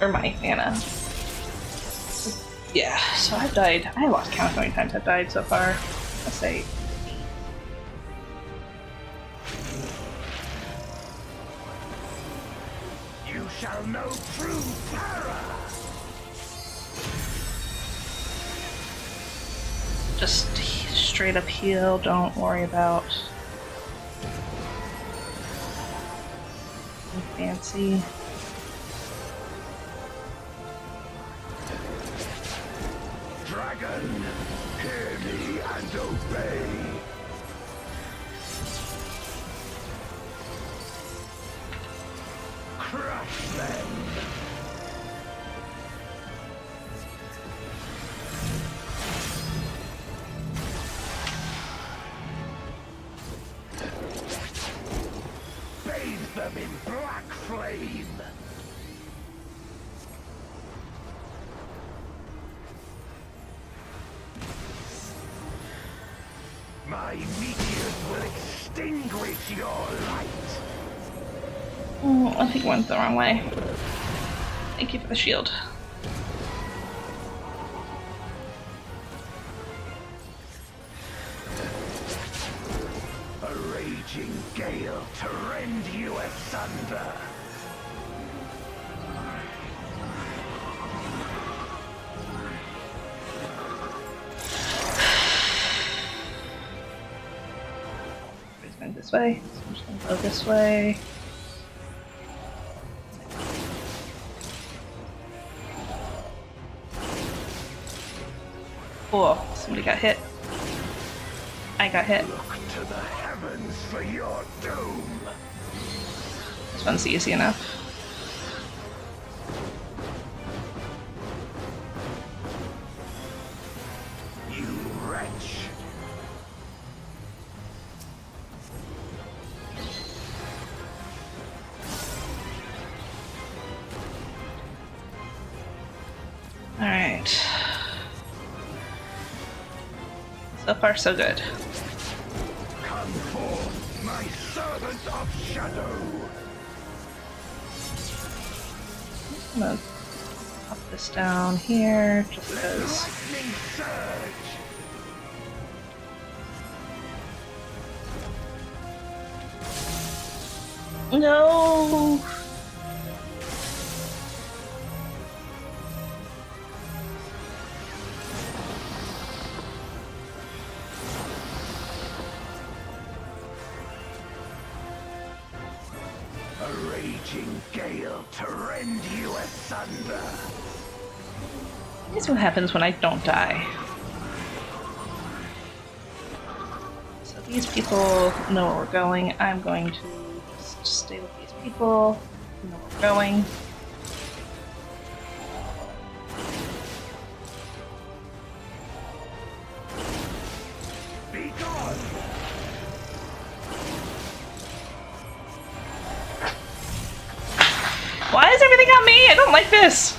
Or my mana. Yeah, so I've died. I lost count how many times I've died so far. Let's say. You shall know true terror. Just straight up heal, don't worry about fancy. Dragon, hear me and obey. Crush them. Bathe them in black flame. My meteors will extinguish your light. I think I went the wrong way. Thank you for the shield. A raging gale to rend you asunder. This way. So I'm just gonna go this way. Oh, somebody got hit. I got hit. Look to the heavens for your doom. This one's easy enough. You wretch. Alright. So far, so good. Come forth, my servant of shadow. I'm gonna pop this down here, just because. Lightning surge. No! A raging gale to rend you asunder. Here's what happens when I don't die. So these people know where we're going. I'm going to just stay with these people. Know where we're going. Be gone. Why is everything on me? I don't like this.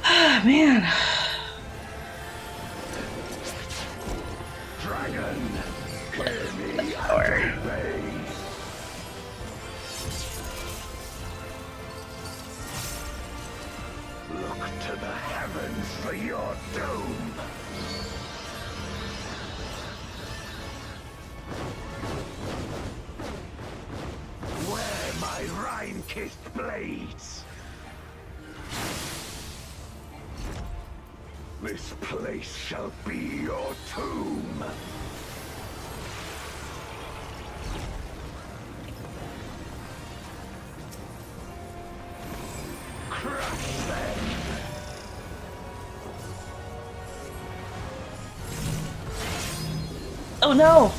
Ah, man. Dragon, hear me Power. and obey. Look to the heavens for your doom. Wear my rime-kissed blades. This place shall be your tomb. Crush them. Oh no!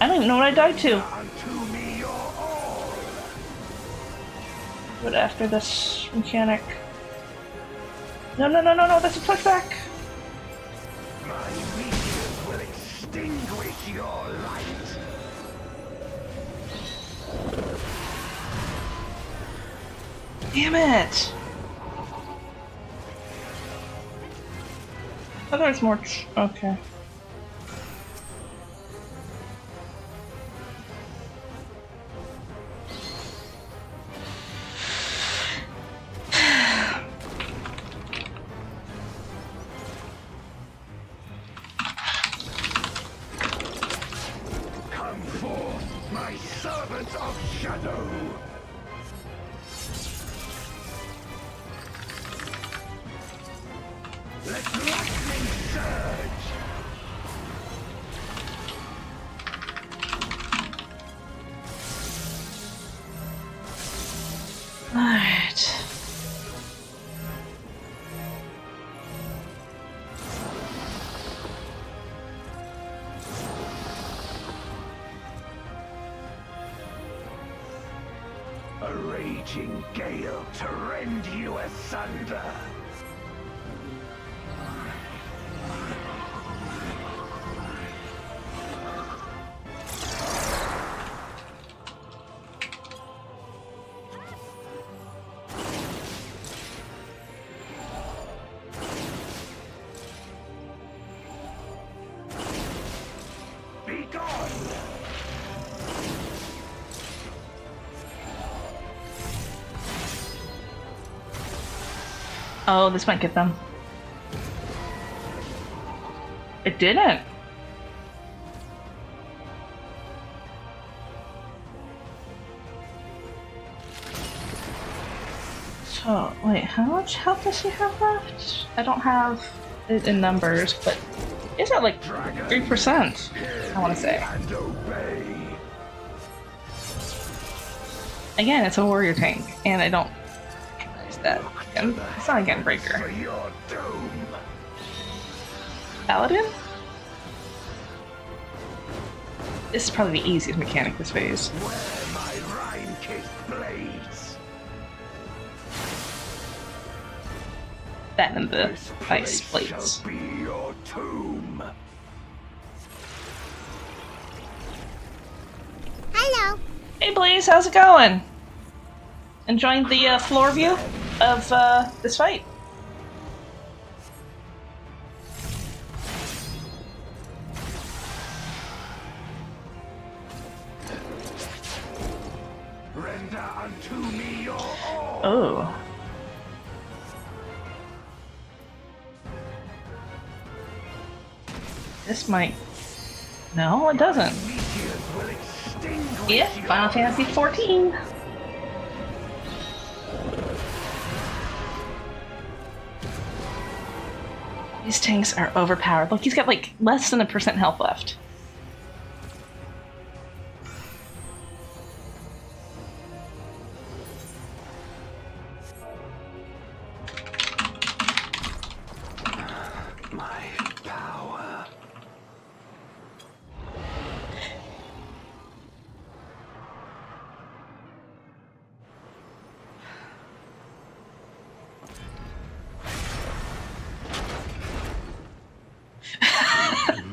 I don't even know what I died to. Unto me your all. But after this mechanic. No, no, no, no, no, that's a pushback! extinguish your light. Damn it! I thought there was more. Okay. Come forth, my servant of shadow. Let lightning surge! Alright. A raging gale to rend you asunder. Be gone! Oh, this might get them. It didn't. So, wait, how much health does he have left? I don't have it in numbers, but it's at like 3%, I want to say. And obey. Again, it's a warrior tank, and I don't recognize that. It's not a Gun Breaker. For your doom. Paladin? This is probably the easiest mechanic this phase. Where my rime-kissed blades. That and the This ice place plates. shall be your tomb. Hello. Hey Blaze, how's it going? Enjoying the floor view of this fight? Render unto me your all. Oh. This might... No, it doesn't. Meteors will extinguish Yeah, your Final Fantasy 14. These tanks are overpowered. Look, he's got like less than 1% health left. my power.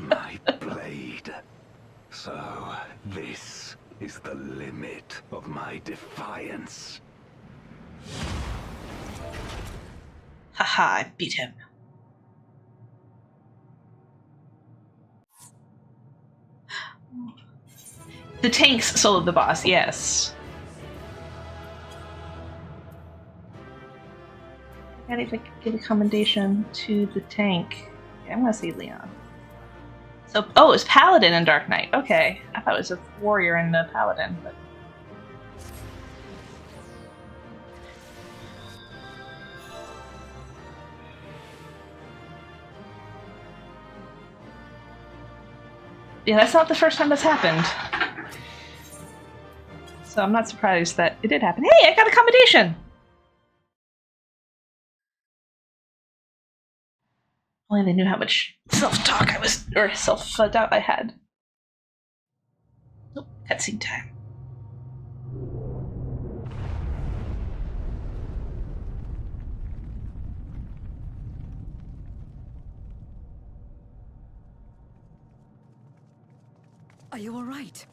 My blade. So, this is the limit of my defiance. Haha, I beat him. The tanks soloed the boss, yes. I gotta give a commendation to the tank. Okay, I'm gonna say Leon. So, oh, it's Paladin and Dark Knight. Okay, I thought it was a warrior and a Paladin, but. Yeah, that's not the first time that's happened. So I'm not surprised that it did happen. Hey, I got a commendation! Only they knew how much self-talk I was, or self-doubt I had. Nope, cutscene time. Are you all right?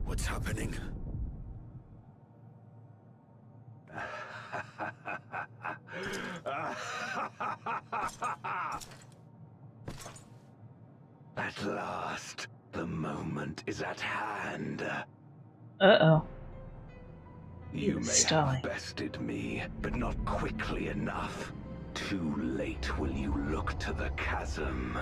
What's happening? At last, the moment is at hand. Uh-oh. You may Stalling. have bested me, but not quickly enough. Too late will you look to the chasm.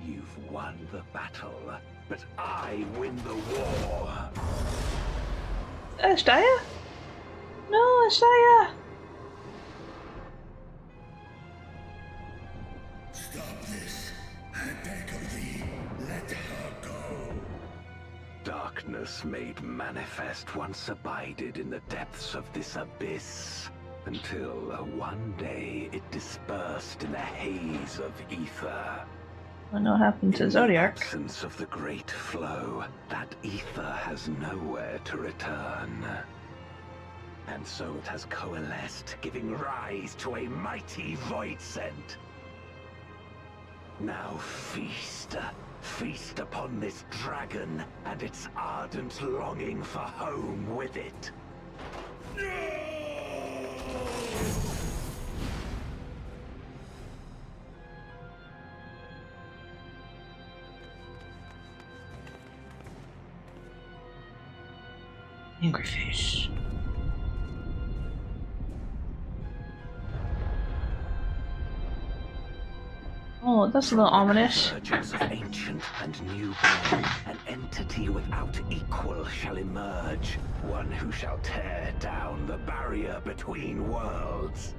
You've won the battle, but I win the war. Ashtaya? No, Ashtaya! Stop this. I beg of thee, let her go. Darkness made manifest once abided in the depths of this abyss, until one day it dispersed in a haze of ether. I know what happened to In the Zodiac. absence of the great flow, that ether has nowhere to return. And so it has coalesced, giving rise to a mighty void scent. Now feast. Feast upon this dragon and its ardent longing for home with it. Angry face. Oh, that's a little ominous. Virgins of ancient and newborn, an entity without equal shall emerge, one who shall tear down the barrier between worlds.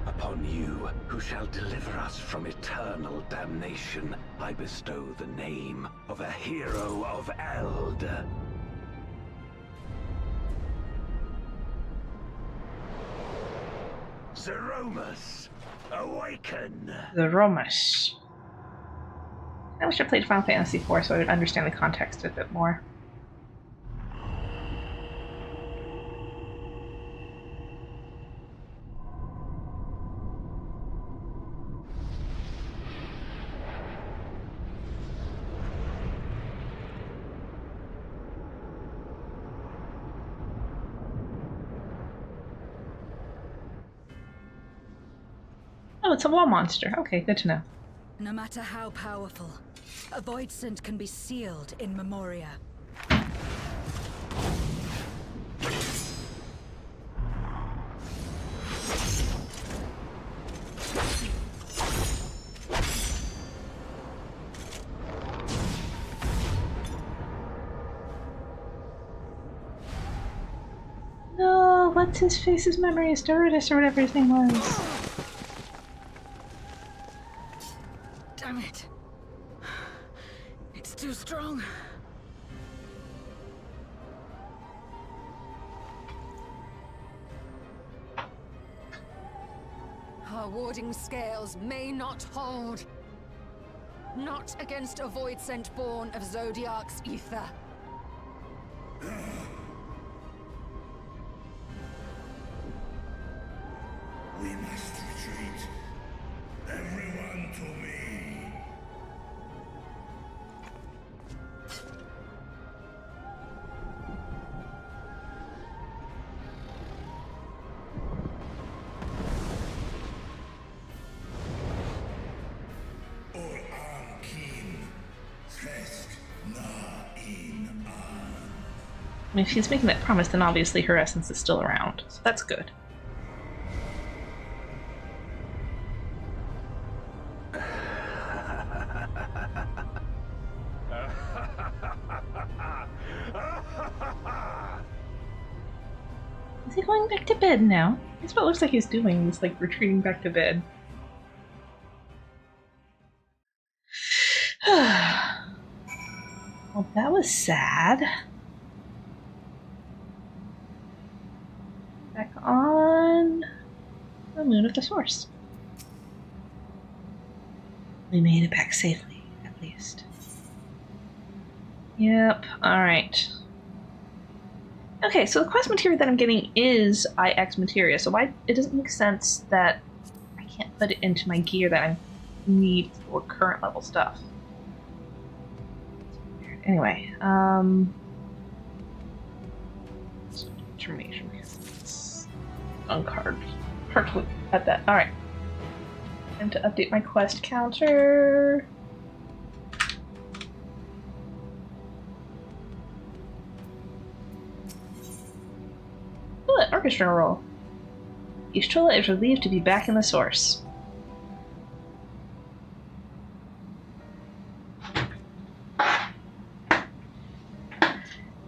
Upon you, who shall deliver us from eternal damnation, I bestow the name of a hero of Eld. Zeromus, awaken! The Romus. I wish I played Final Fantasy IV so I would understand the context a bit more. Oh, it's a wall monster. Okay, good to know. No matter how powerful, a void scent can be sealed in Memoria. No, what's his face's memory? Sturdus or whatever his name was. Damn it. It's too strong. Our warding scales may not hold. Not against a void scent born of Zodiac's ether. We must retreat. Everyone to me. Or Ankin. Tresk na in an. I mean, if he's making that promise, then obviously her essence is still around, so that's good. Is he going back to bed now? That's what it looks like he's doing. He's like retreating back to bed. Well, that was sad. Back on the the moon of the source. We made it back safely, at least. Yep, alright. Okay, so the quest materia that I'm getting is IX materia, so why it doesn't make sense that I can't put it into my gear that I need for current level stuff. Anyway, termination. Uncard. Hard to look at that. Alright. Time to update my quest counter. Toilet orchestra roll. Each toilet is relieved to be back in the source.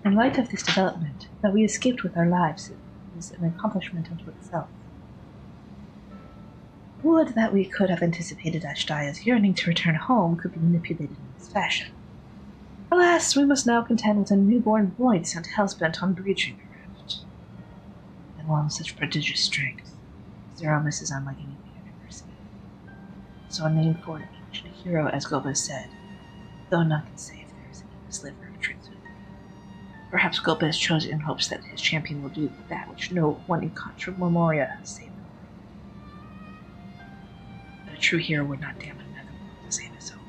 In light of this development, that we escaped with our lives is an accomplishment unto itself. Would that we could have anticipated Ashtaya's yearning to return home could be manipulated in this fashion. Alas, we must now contend with a newborn void sent hellsbent on breaching the rift. And one of such prodigious strength, Zeromus is unlike anything I've ever seen. So a name for an ancient hero, as Gobez said, though none can say if there is any sliver of truth. Perhaps Gobez chose it in hopes that his champion will do that which no one in Contra Memoria has saved the world. But a true hero would not damn another world to save his own.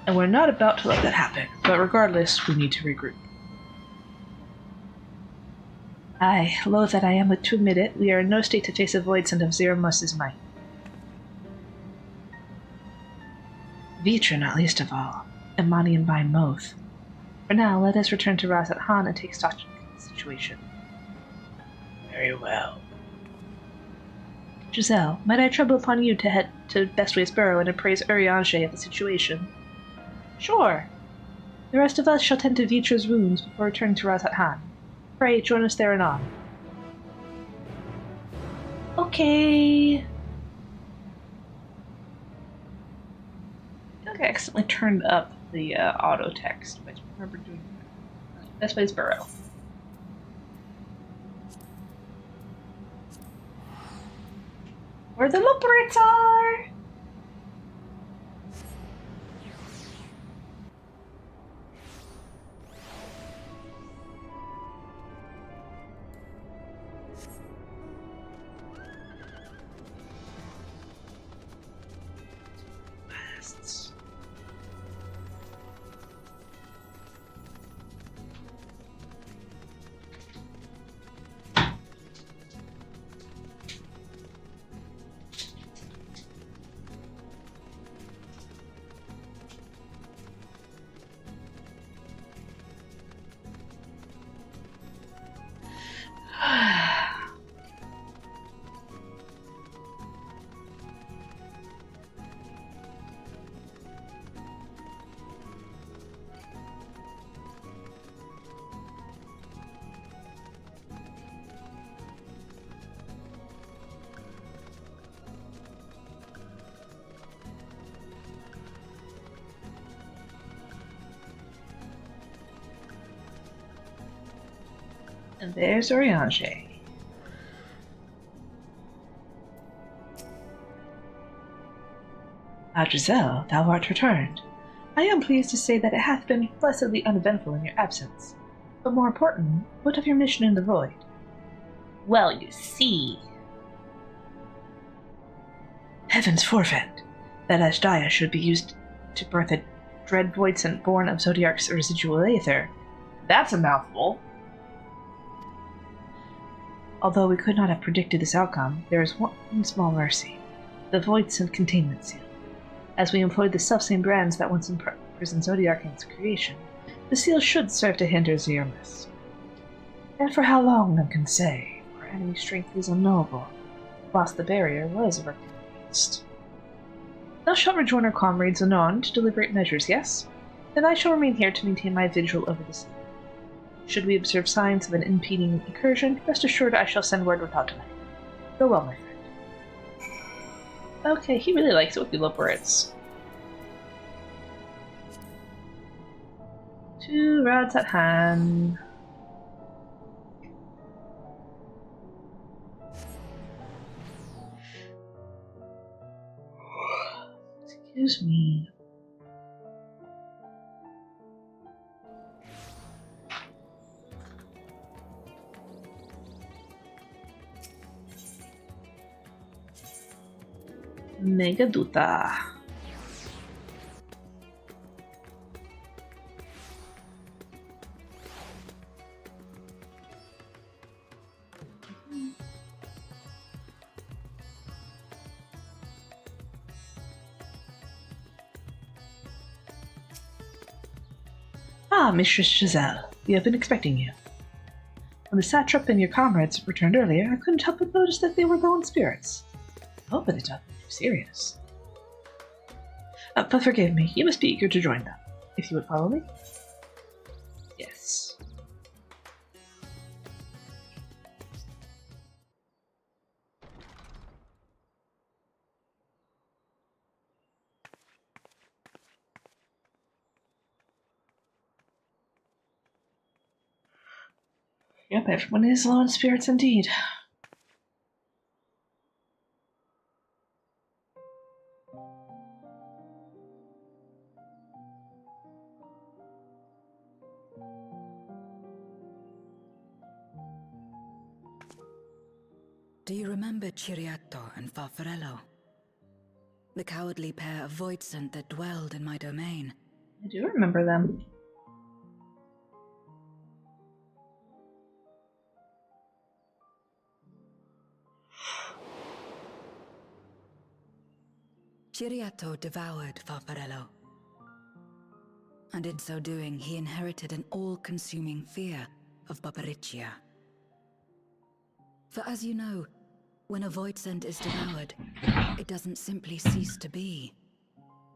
And we're not about to let that happen, but regardless, we need to regroup. Aye, loath that I am to admit it, we are in no state to face a void sent of Zeromus's might. Vitra not least of all, and Mani and Vine both. For now, let us return to Razat Han and take stock of the situation. Very well. Giselle, might I trouble upon you to head to Bestway's Burrow and appraise Urianger of the situation? Sure. The rest of us shall tend to Vitra's wounds before returning to Razat Han. Pray, join us there anon. Okay. I accidentally turned up the auto text, but I remember doing that. Best Way's Burrow. Where the Luperates are! And there's Urianger. Ah, Giselle, thou art returned. I am pleased to say that it hath been blessedly uneventful in your absence. But more important, what of your mission in the void? Well, you see... Heavens forfend! That Ashdaya should be used to birth a dread void sent born of Zodiark's residual aether. That's a mouthful. Although we could not have predicted this outcome, there is one small mercy. The void sent containment seal. As we employed the selfsame brands that once imprisoned Zodiark in its creation, the seal should serve to hinder Zeromus. And for how long none can say, for enemy strength is unknowable, whilst the barrier was erected against. Thou shalt rejoin our comrades anon to deliberate measures, yes? Then I shall remain here to maintain my vigil over the sea. Should we observe signs of an impeding incursion, rest assured I shall send word without delay. Go well, my friend. Okay, he really likes it with the Luperates. Two rods at hand. Excuse me. Megaduta. Ah, Mistress Giselle, we have been expecting you. When the satrap and your comrades returned earlier, I couldn't help but notice that they were low in spirits. I hope it is nothing too serious. But forgive me, you must be eager to join them. If you would follow me? Yes. Yep, everyone is low in spirits indeed. Do you remember Ciriato and Farfarello? The cowardly pair of Voidsent that dwelled in my domain? I do remember them. Ciriato devoured Farfarello. And in so doing, he inherited an all-consuming fear of Barbariccia. For as you know, when a Voidsent is devoured, it doesn't simply cease to be.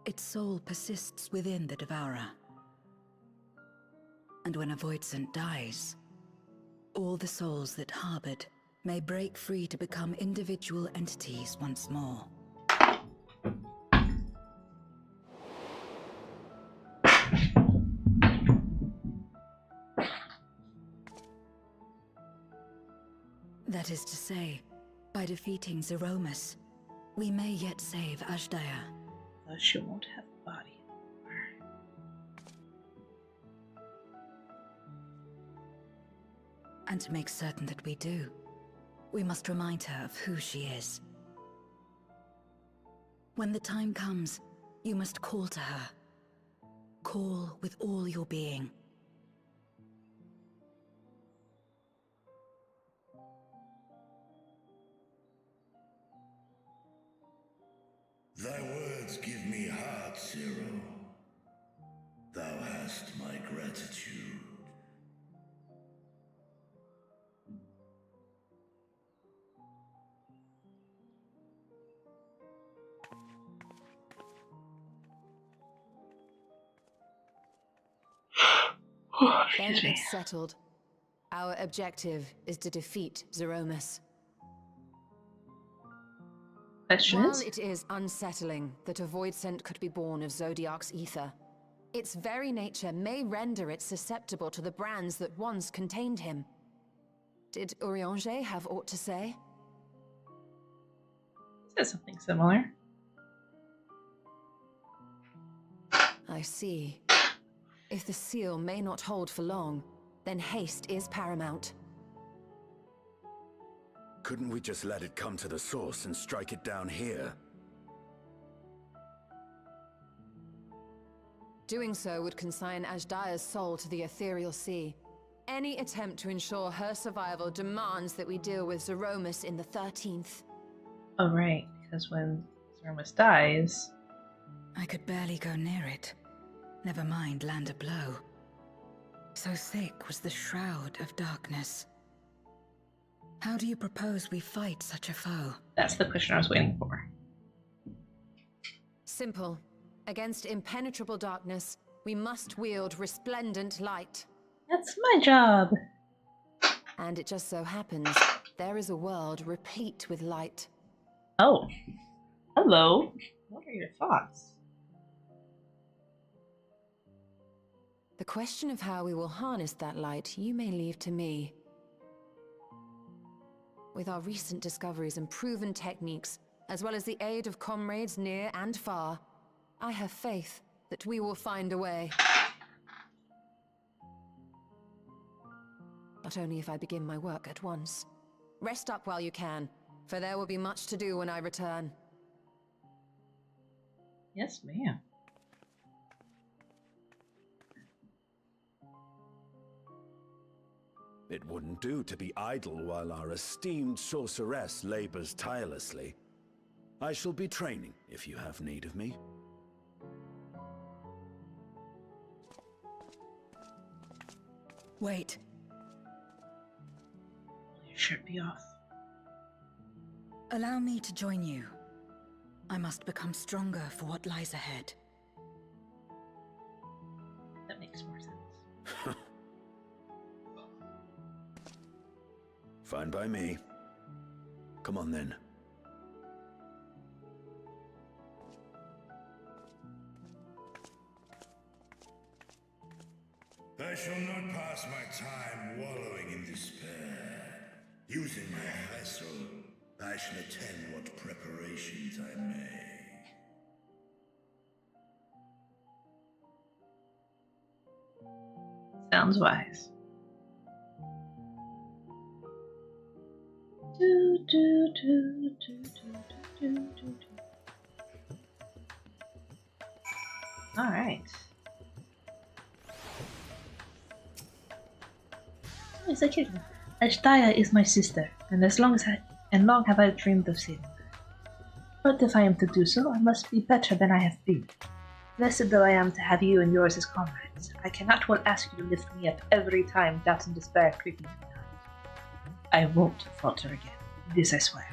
Its soul persists within the devourer. And when a Voidsent dies, all the souls that harbored may break free to become individual entities once more. That is to say, by defeating Zeromus, we may yet save Ashdaya. Though she won't have a body. And to make certain that we do, we must remind her of who she is. When the time comes, you must call to her. Call with all your being. Thy words give me heart, Zero. Thou hast my gratitude. Then Excuse me. it's settled. Our objective is to defeat Zeromus. Question While is? it is unsettling that a Voidsent could be born of Zodiark's ether, its very nature may render it susceptible to the brands that once contained him. Did Urianger have aught to say? Says something similar. I see. If the seal may not hold for long, then haste is paramount. Couldn't we just let it come to the source and strike it down here? Doing so would consign Ajdaya's soul to the ethereal sea. Any attempt to ensure her survival demands that we deal with Zeromus in the 13th. Oh, right, because when Zeromus dies... I could barely go near it. Never mind land a blow. So thick was the shroud of darkness. How do you propose we fight such a foe? That's the question I was waiting for. Simple. Against impenetrable darkness, we must wield resplendent light. That's my job! And it just so happens, there is a world replete with light. Oh. Hello. What are your thoughts? The question of how we will harness that light, you may leave to me. With our recent discoveries and proven techniques, as well as the aid of comrades near and far, I have faith that we will find a way. But only if I begin my work at once. Rest up while you can, for there will be much to do when I return. Yes, ma'am. It wouldn't do to be idle while our esteemed sorceress labors tirelessly. I shall be training if you have need of me. Wait. Your shirt be off. Allow me to join you. I must become stronger for what lies ahead. That makes more sense. Fine by me. Come on then. I shall not pass my time wallowing in despair. Using my vessel, I shall attend what preparations I may. Sounds wise. Do, do, do, do, do, do, do, do. All right. Yes, I kid you. Ashtaya is my sister, and long have I dreamed of saving her. But if I am to do so, I must be better than I have been. Blessed though I am to have you and yours as comrades, I cannot well ask you to lift me up every time doubt and despair creep me behind. I won't falter again. This I swear.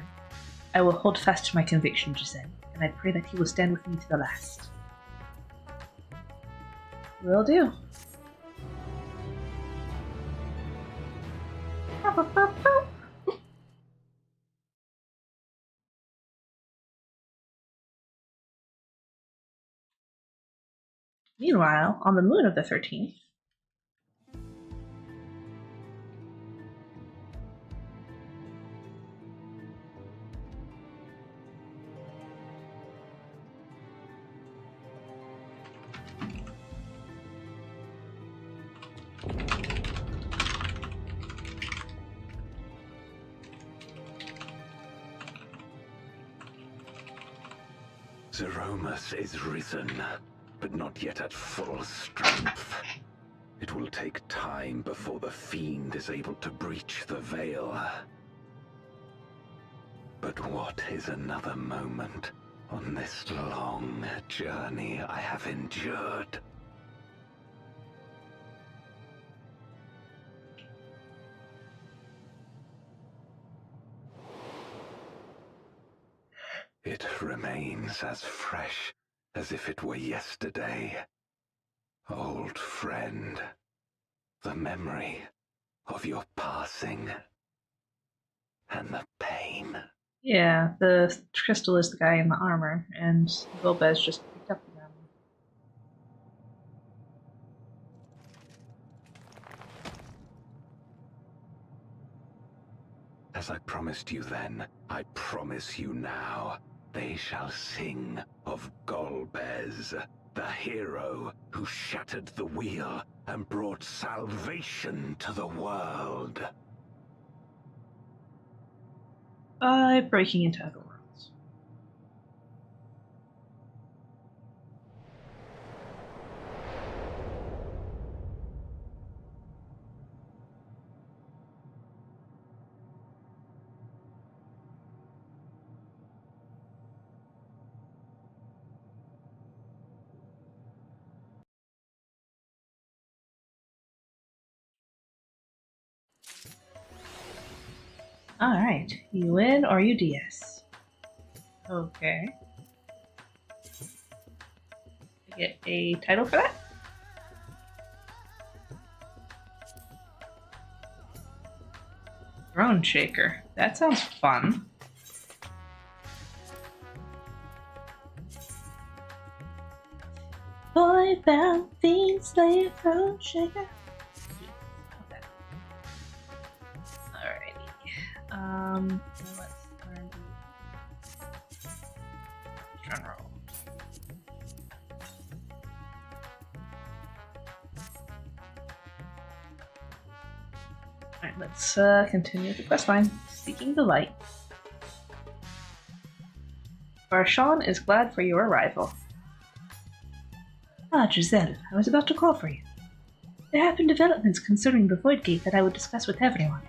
I will hold fast to my conviction, Giselle, and I pray that he will stand with me to the last. Will do. Meanwhile, on the moon of the 13th, Zeromus is risen, but not yet at full strength. It will take time before the fiend is able to breach the veil. But what is another moment on this long journey I have endured? It remains as fresh as if it were yesterday. Old friend, the memory of your passing and the pain. yeah, the crystal is the guy in the armor, and Golbez just picked up the armor. As I promised you then, I promise you now. They shall sing of Golbez, the hero who shattered the wheel and brought salvation to the world. By breaking into other worlds. Alright, you win or you DS. Okay. I get a title for that? Throne Shaker. That sounds fun. Boy bound fiend slayer throne shaker. Let's learn the roll. Alright, let's continue the questline. Seeking the light. Barshan is glad for your arrival. Ah, Giselle, I was about to call for you. There have been developments concerning the Void Gate that I would discuss with everyone.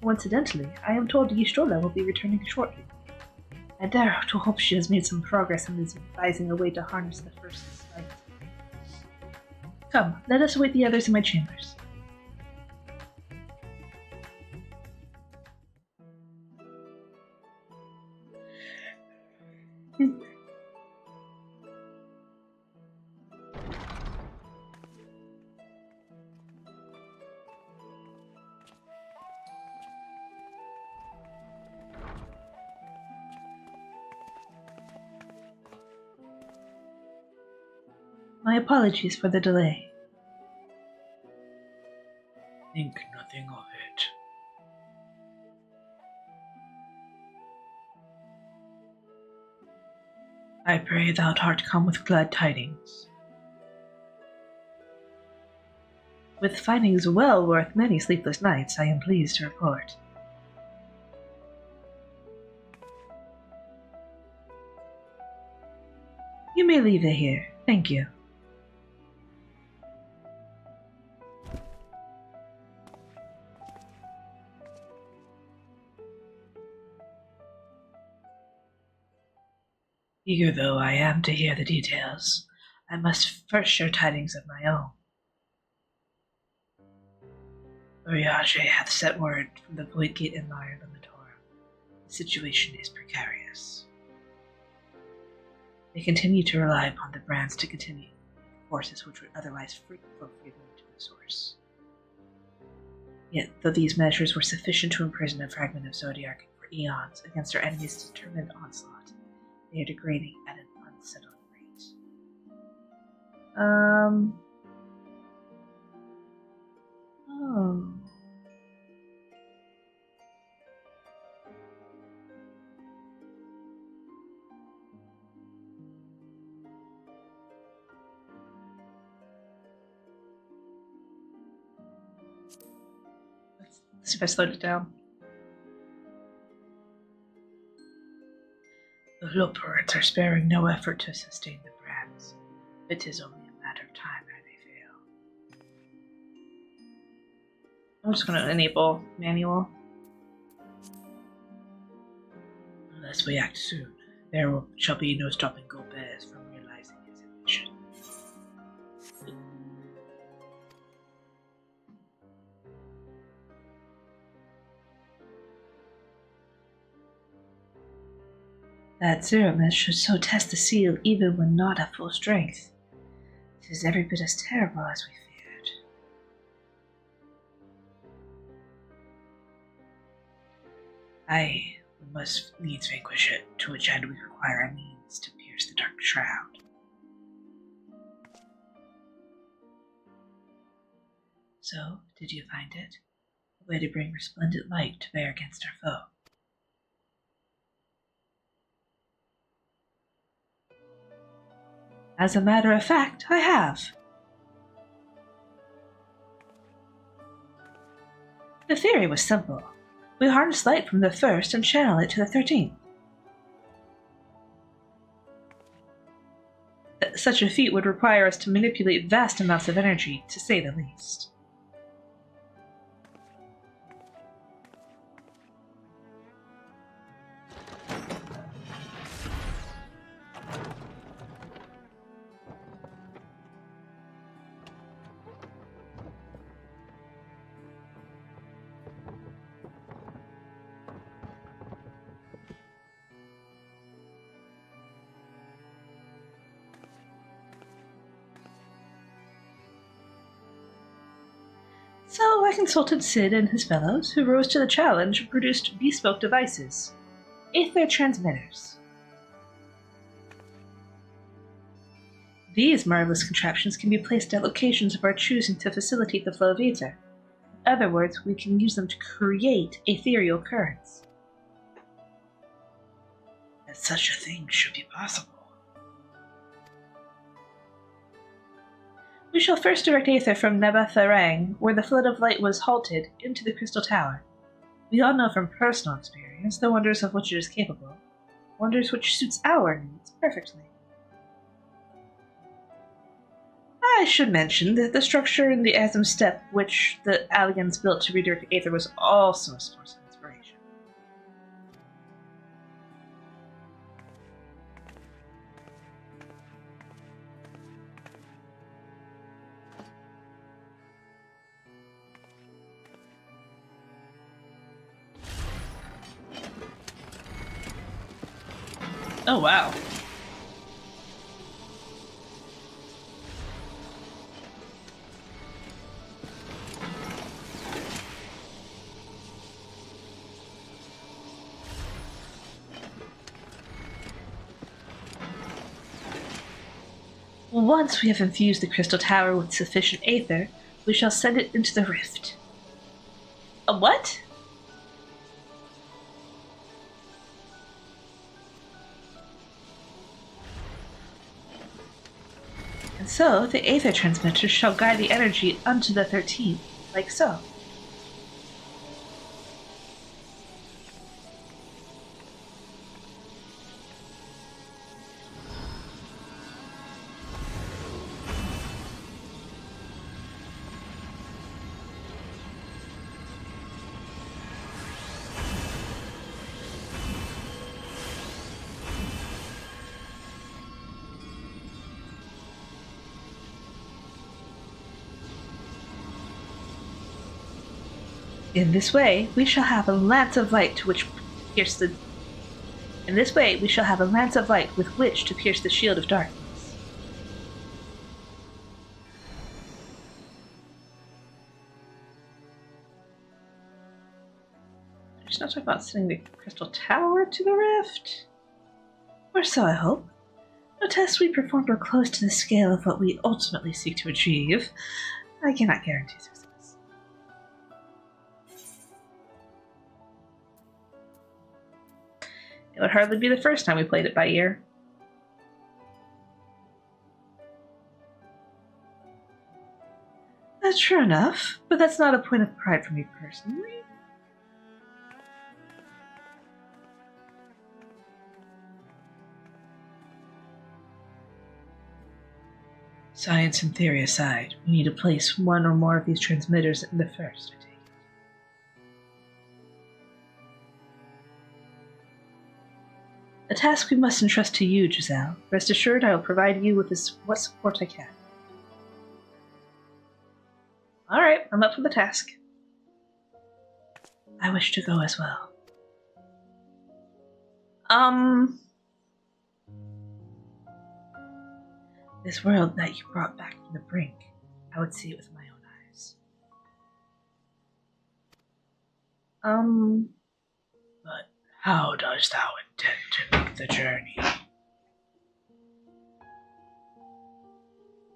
Coincidentally, I am told Yshtola will be returning shortly. I dare to hope she has made some progress and is advising a way to harness the first light. Come, let us await the others in my chambers. My apologies for the delay. Think nothing of it. I pray thou art come with glad tidings. With findings well worth many sleepless nights, I am pleased to report. You may leave it here. Thank you. Eager though I am to hear the details, I must first share tidings of my own. Urianger hath set word from the Void Gate and Lyre Limitorum. The situation is precarious. They continue to rely upon the brands to continue forces which would otherwise flow freely to the source. Yet, though these measures were sufficient to imprison a fragment of Zodiac for eons against our enemy's determined onslaught, they are degrading at an unsettling rate. Oh. Let's see if I slowed it down. The Loporans are sparing no effort to sustain the brands. It is only a matter of time ere they fail. I'm just going to enable manual. Unless we act soon, there shall be no stopping Gobez from realizing his ambition. That Zeramis should so test the seal even when not at full strength. It is every bit as terrible as we feared. We must needs vanquish it, to which end we require a means to pierce the dark shroud. So, did you find it? A way to bring resplendent light to bear against our foe. As a matter of fact, I have. The theory was simple. We harness light from the first and channel it to the 13th. Such a feat would require us to manipulate vast amounts of energy, to say the least. So I consulted Sid and his fellows, who rose to the challenge and produced bespoke devices. Aether transmitters. These marvelous contraptions can be placed at locations of our choosing to facilitate the flow of ether. In other words, we can use them to create ethereal currents. That such a thing should be possible. We shall first direct Aether from Nebatharang, where the flood of light was halted, into the Crystal Tower. We all know from personal experience the wonders of which it is capable, wonders which suits our needs perfectly. I should mention that the structure in the Asm Step which the Allians built to redirect Aether was also a source of inspiration. Oh, wow. Once we have infused the Crystal Tower with sufficient Aether, we shall send it into the rift. A what? And so, the Aether transmitter shall guide the energy unto the 13th, like so. In this way, we shall have a lance of light with which to pierce the shield of darkness. There's no talk about sending the Crystal Tower to the rift? Or so I hope. No tests we performed were close to the scale of what we ultimately seek to achieve. I cannot guarantee success. It would hardly be the first time we played it by ear. That's true enough, but that's not a point of pride for me personally. Science and theory aside, we need to place one or more of these transmitters in the first, I take it. A task we must entrust to you, Giselle. Rest assured I will provide you with what support I can. Alright, I'm up for the task. I wish to go as well. This world that you brought back from the brink, I would see it with my own eyes. But how dost thou intend to make the journey?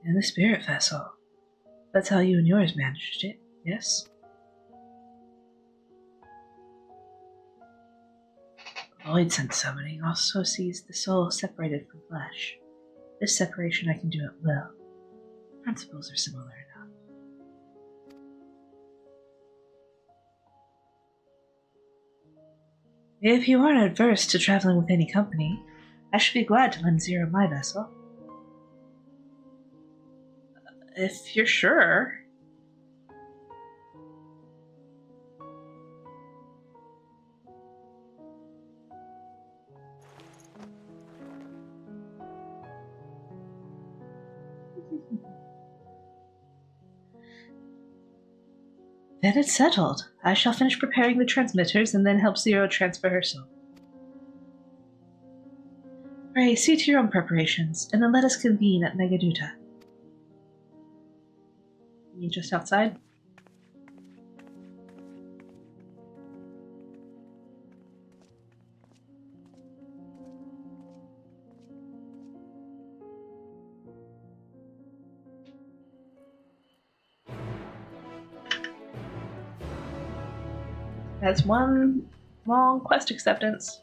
In the spirit vessel. That's how you and yours managed it, yes? Void sense summoning also sees the soul separated from flesh. This separation I can do at will. Principles are similar enough. If you aren't adverse to traveling with any company, I should be glad to lend Zero my vessel. If you're sure. Then it's settled. I shall finish preparing the transmitters and then help Zero transfer her soul. Pray, see to your own preparations, and then let us convene at Megaduta. You just outside? That's one long quest acceptance.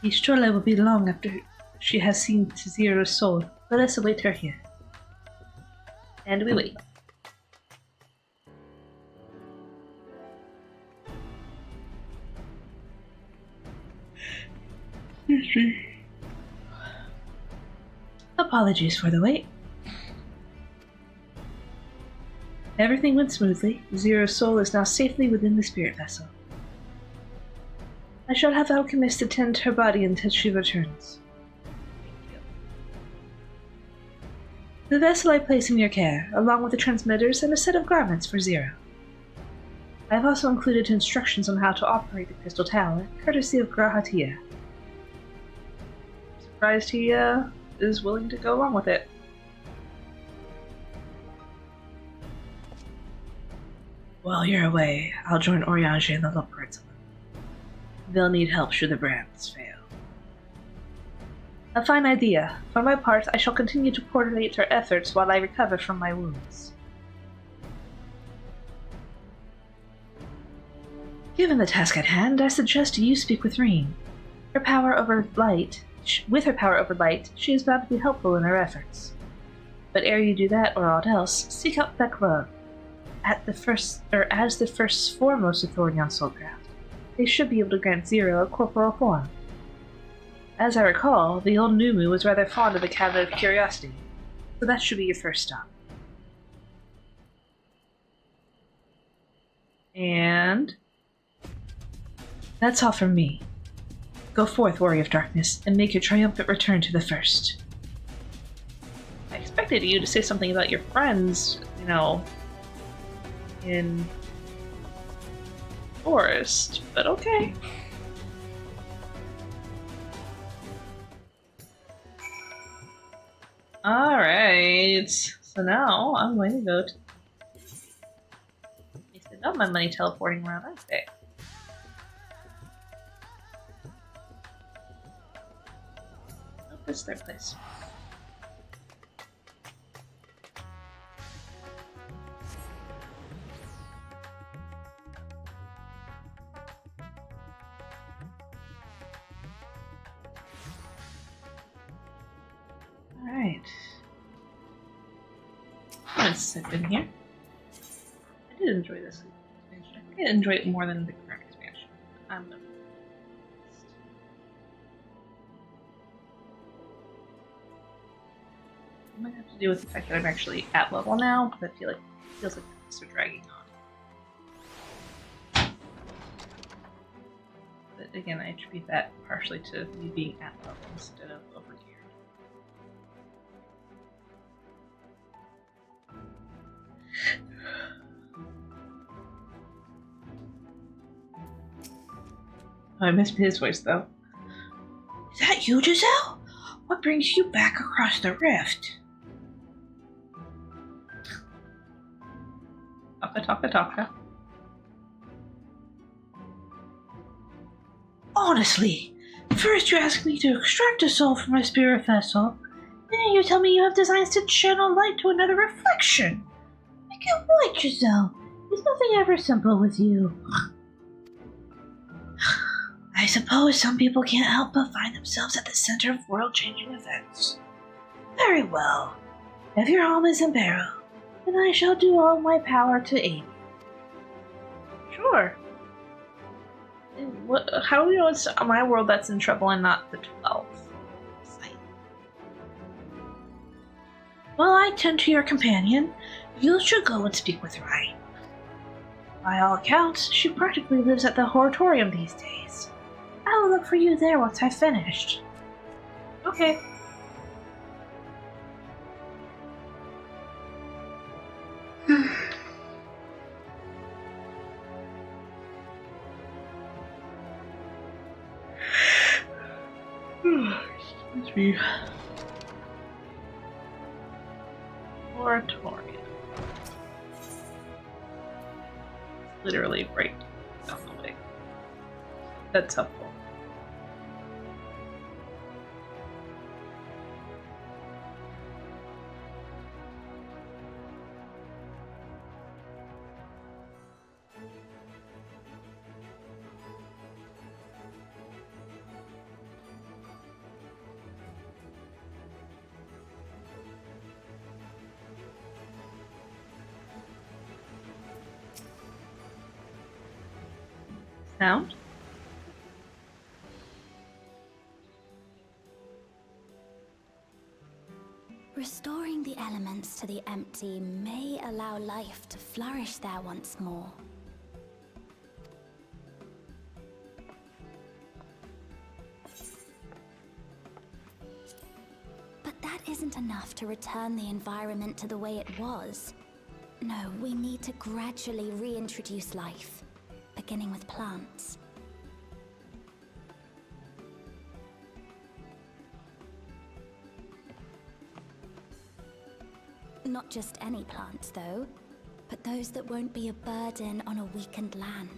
The Estrella will be long after she has seen Zero's soul. Let us await her here. And we wait. Apologies for the wait. Everything went smoothly. Zero's soul is now safely within the spirit vessel. I shall have alchemists attend to her body until she returns. The vessel I place in your care, along with the transmitters and a set of garments for Zero. I have also included instructions on how to operate the crystal tower, courtesy of Grahatia. Surprised he is willing to go along with it. While you're away, I'll join Oriange and the Lockreds. They'll need help should the brands fail. A fine idea. For my part, I shall continue to coordinate our efforts while I recover from my wounds. Given the task at hand, I suggest you speak with Reen. With her power over light, she is bound to be helpful in her efforts. But ere you do that or aught else, seek out Beclove. As the first foremost authority on Soulcraft, they should be able to grant Zero a corporal form. As I recall, the old Numu was rather fond of the Cabinet of Curiosity, so that should be your first stop. And that's all from me. Go forth, Warrior of Darkness, and make your triumphant return to the First. I expected you to say something about your friends, in Forest, but okay. Alright, so now I'm going to go to... I spend all my money teleporting around, I say. Oh, this is their place. Alright. Once I've been here. I did enjoy this expansion. I did enjoy it more than the current expansion. I'm gonna be honest. It might have to do with the fact that I'm actually at level now, but I feel like it feels like things are dragging on. But again, I attribute that partially to me being at level instead of over here. I missed his voice, though. Is that you, Giselle? What brings you back across the rift? Taka. Honestly, first you ask me to extract a soul from my spirit vessel, then you tell me you have designs to channel light to another reflection. Make it white, Giselle. There's nothing ever simple with you. I suppose some people can't help but find themselves at the center of world-changing events. Very well. If your home is in Barrow, then I shall do all my power to aid you. Sure. How do you know it's my world that's in trouble and not the 12? Well, I tend to your companion. You should go and speak with Ryan. By all accounts, she practically lives at the Horatorium these days. I will look for you there once I've finished. Okay. Excuse me. Moratorium. Literally right down the way. That's helpful. Sound? Restoring the elements to the empty may allow life to flourish there once more. But that isn't enough to return the environment to the way it was. No, we need to gradually reintroduce life, beginning with plants. Not just any plants, though, but those that won't be a burden on a weakened land.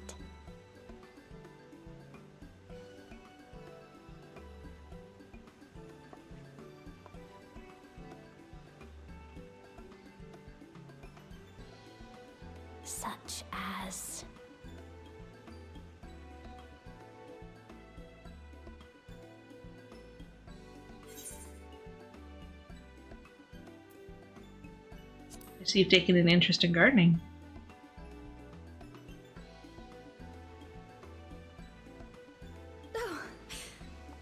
Such as... I see you've taken an interest in gardening. Oh,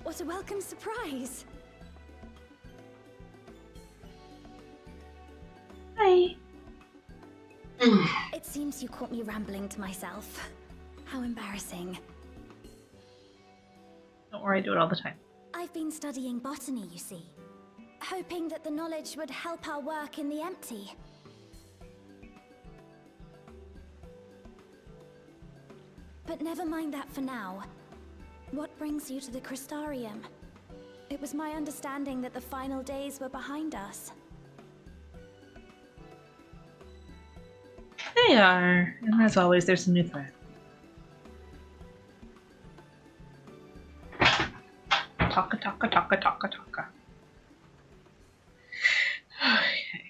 what a welcome surprise! Hi. It seems you caught me rambling to myself. How embarrassing. Don't worry, I do it all the time. I've been studying botany, you see. Hoping that the knowledge would help our work in the empty. But never mind that for now. What brings you to the Crystarium? It was my understanding that the final days were behind us. They are. And as always, there's a new threat. Taka, taka, taka, taka, taka. Okay.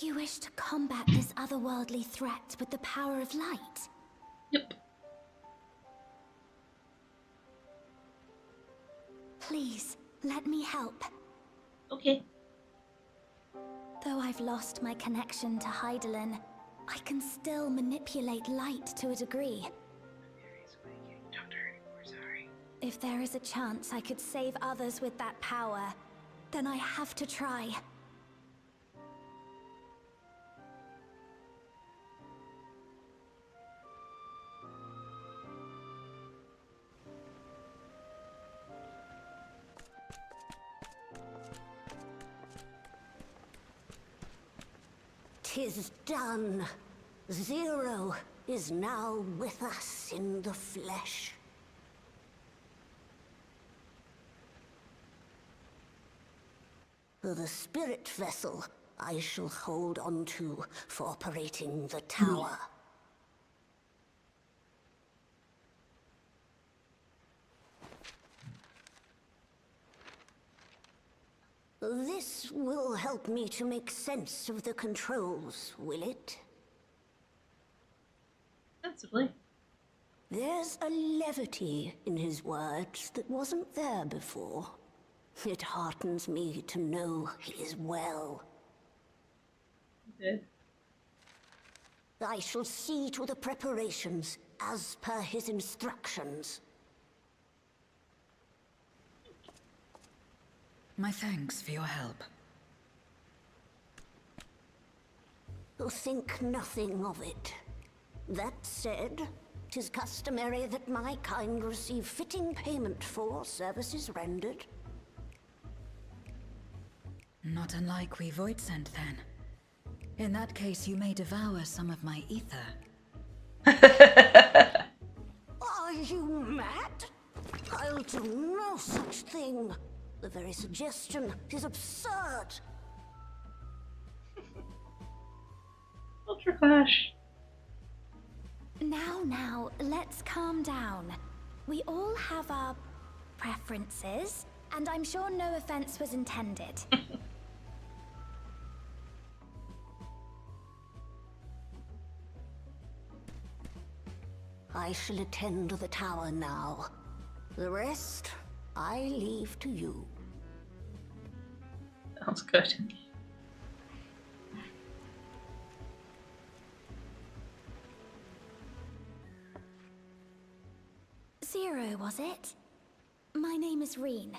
You wish to combat this otherworldly threat with the power of light? Yep. Please, let me help. Okay. Though I've lost my connection to Hydaelyn, I can still manipulate light to a degree. If there is a chance I could save others with that power, then I have to try. 'Tis done. Zero is now with us in the flesh. The spirit vessel I shall hold on to for operating the tower. This will help me to make sense of the controls, will it? Sensibly. There's a levity in his words that wasn't there before. It heartens me to know he is well. Good. I shall see to the preparations as per his instructions. My thanks for your help. Think nothing of it. That said, 'tis customary that my kind receive fitting payment for services rendered. Not unlike we Void sent then. In that case, you may devour some of my ether. Are you mad? I'll do no such thing. The very suggestion is absurd. Ultra Clash. Now, let's calm down. We all have our preferences, and I'm sure no offense was intended. I shall attend to the tower now. The rest, I leave to you. Sounds good. Zero, was it? My name is Reen.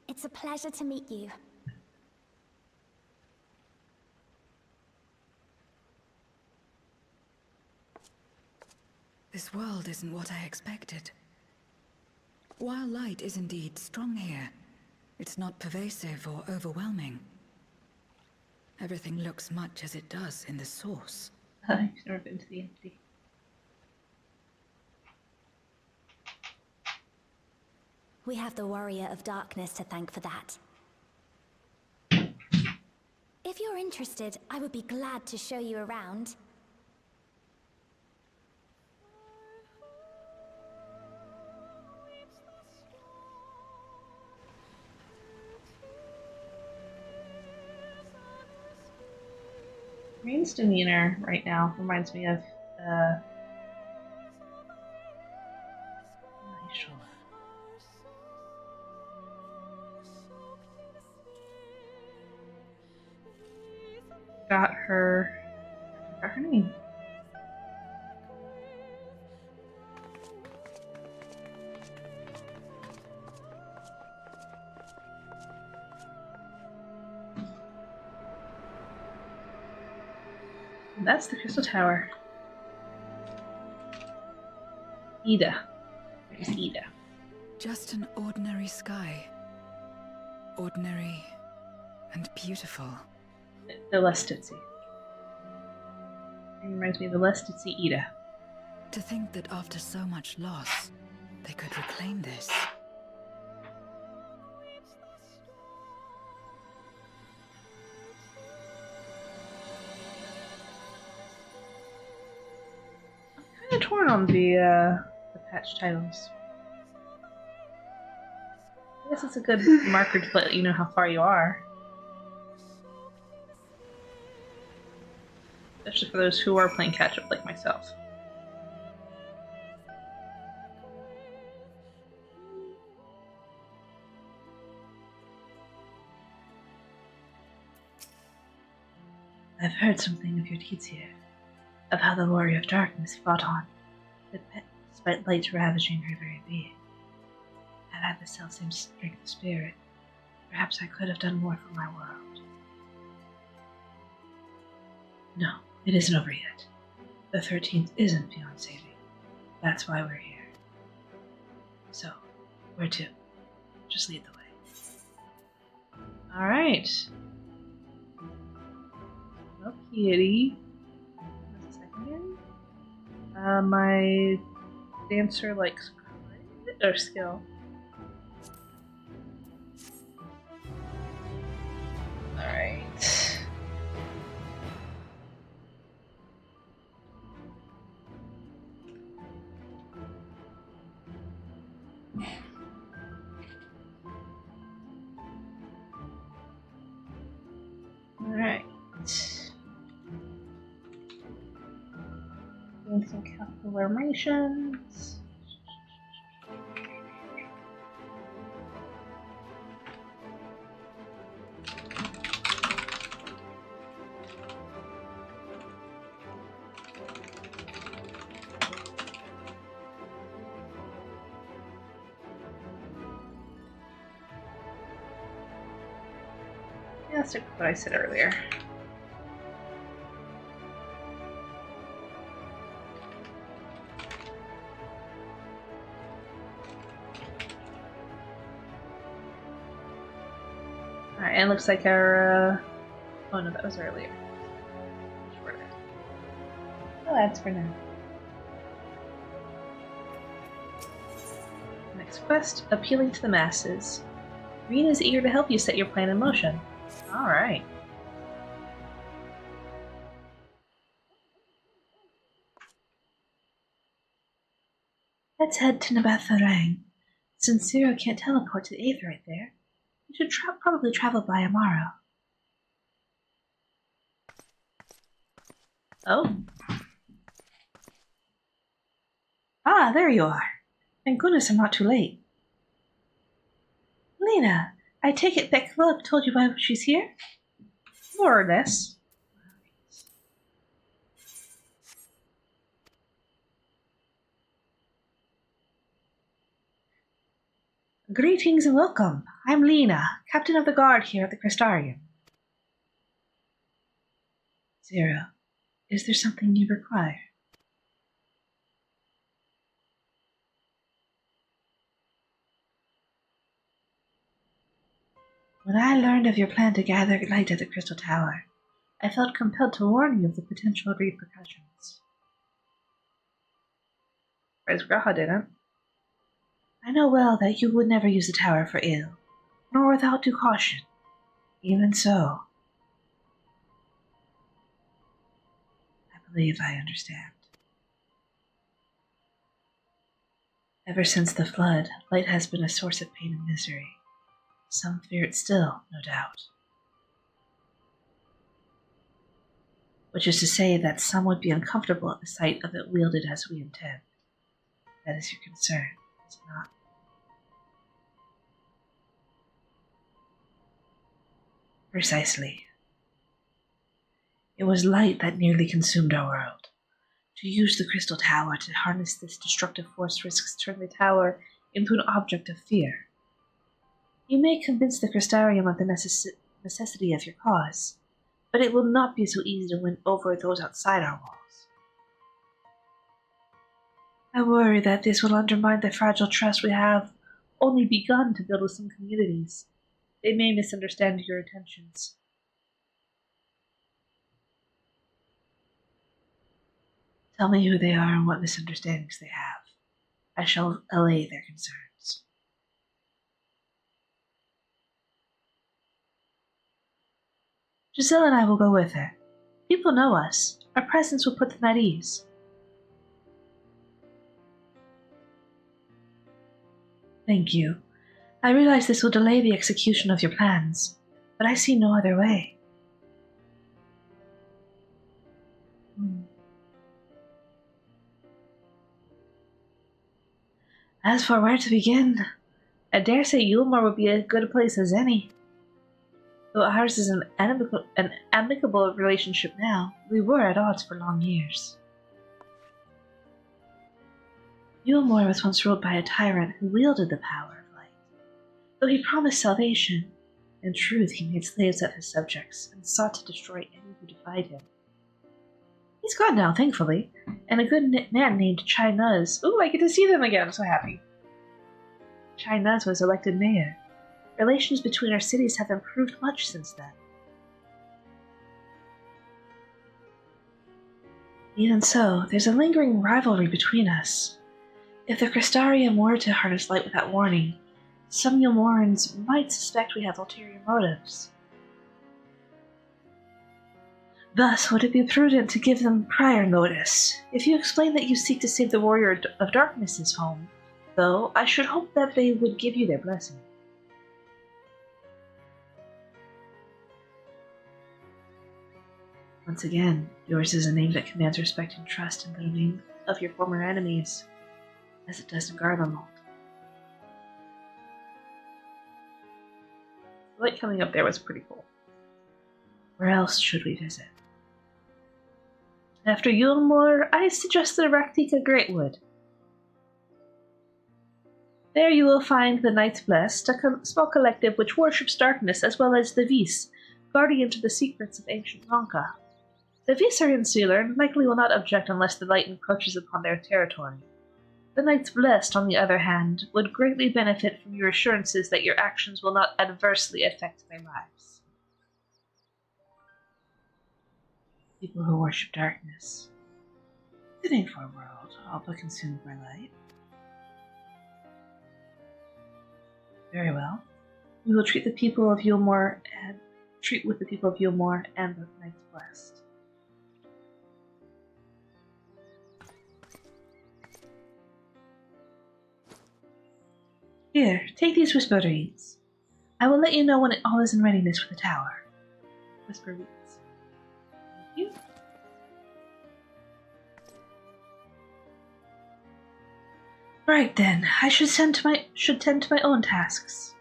It's a pleasure to meet you. This world isn't what I expected. While light is indeed strong here, it's not pervasive or overwhelming. Everything looks much as it does in the source. I've never been to the empty. We have the Warrior of Darkness to thank for that. If you're interested, I would be glad to show you around. Reen's demeanor right now reminds me of got her name. And that's the Crystal Tower. Ida. There's Ida. Just an ordinary sky. Ordinary and beautiful. The less ditzy. It reminds me of the less ditzy Ida. To think that after so much loss, they could reclaim this. I'm kind of torn on the patch titles. I guess it's a good marker to let you know how far you are. Especially for those who are playing catch-up like myself. I've heard something of your deeds here, of how the Warrior of Darkness fought on, despite light ravaging her very being. Had I the selfsame strength of spirit, perhaps I could have done more for my world. No, it isn't over yet. The 13th isn't beyond saving. That's why we're here. So, where to? Just lead the way. Alright. Oh, kitty. What's the second one? My dancer likes credit or skill. Alright. Alright. Doing some calculations. Yeah, that's what I said earlier. Alright, and it looks like our, oh no, that was earlier. Shorter. Oh, that's for now. Next quest, appealing to the masses. Reen is eager to help you set your plan in motion. Alright. Let's head to Nabatharang. Since Zero can't teleport to the Aether right there, we should probably travel by tomorrow. Oh. Ah, there you are. Thank goodness I'm not too late. Lena, I take it that Philip told you why she's here? More or less. Greetings and welcome. I'm Lena, captain of the guard here at the Crystarium. Zero, is there something you require? When I learned of your plan to gather light at the Crystal Tower, I felt compelled to warn you of the potential repercussions. Whereas Graha didn't. I know well that you would never use the tower for ill, nor without due caution. Even so, I believe I understand. Ever since the flood, light has been a source of pain and misery. Some fear it still, no doubt. Which is to say that some would be uncomfortable at the sight of it wielded as we intend. That is your concern, is it not? Precisely. It was light that nearly consumed our world. To use the Crystal Tower to harness this destructive force risks turning the tower into an object of fear. You may convince the Crystarium of the necessity of your cause, but it will not be so easy to win over those outside our walls. I worry that this will undermine the fragile trust we have only begun to build with some communities. They may misunderstand your intentions. Tell me who they are and what misunderstandings they have. I shall allay their concerns. Giselle and I will go with her. People know us. Our presence will put them at ease. Thank you. I realize this will delay the execution of your plans, but I see no other way. As for where to begin, I dare say Yulmore would be as good a place as any. Though ours is an amicable relationship now, we were at odds for long years. Yulmore was once ruled by a tyrant who wielded the power of light. Though he promised salvation, in truth he made slaves of his subjects and sought to destroy any who defied him. He's gone now, thankfully, and a good man named Chai Nuz. Ooh, I get to see them again, I'm so happy. Chai Nuz was elected mayor. Relations between our cities have improved much since then. Even so, there's a lingering rivalry between us. If the Crystarium were to harness light without warning, some Yulmorans might suspect we have ulterior motives. Thus, would it be prudent to give them prior notice? If you explain that you seek to save the Warrior of Darkness's home, though, I should hope that they would give you their blessing. Once again, yours is a name that commands respect and trust in the name of your former enemies, as it does in Garlemald. The light coming up there was pretty cool. Where else should we visit? After Yulmore, I suggested Raktika Greatwood. There you will find the Knights Blessed, a small collective which worships darkness, as well as the Vis, guardians of the secrets of ancient Ronka. The Vis are insular and likely will not object unless the light encroaches upon their territory. The Knights Blessed, on the other hand, would greatly benefit from your assurances that your actions will not adversely affect their lives. People who worship darkness. Fitting for a world all but consumed by light. Very well. We will treat with the people of Yulmore and the Knights Blessed. Here, take these whisper reeds. I will let you know when all is in readiness for the tower. Whisper reeds. Thank you. Right then, I should tend to my own tasks.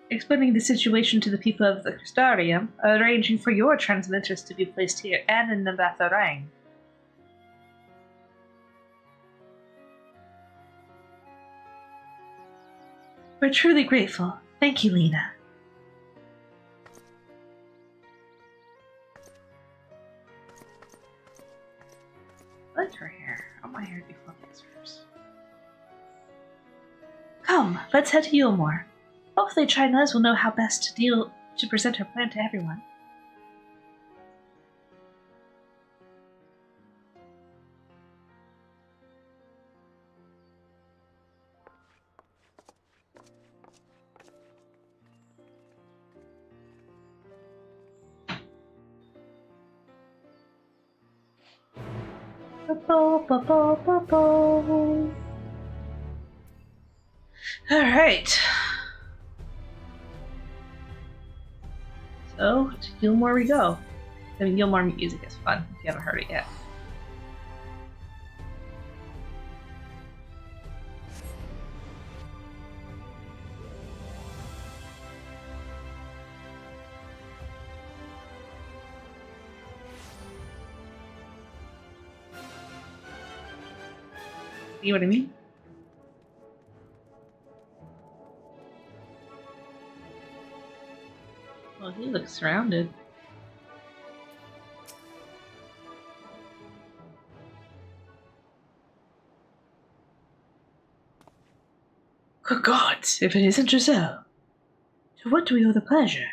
Explaining the situation to the people of the Crystarium, arranging for your transmitters to be placed here and in the Batharang. We're truly grateful. Thank you, Lena. I like her hair. I want my hair to be fluffy as hers. Come, let's head to Yulmore. Hopefully China's will know how best to present her plan to everyone. Alright. So, to Gilmore we go. I mean, Gilmore music is fun, if you haven't heard it yet. See what I mean? Well, he looks surrounded. Good gods, if it isn't Giselle. To what do we owe the pleasure?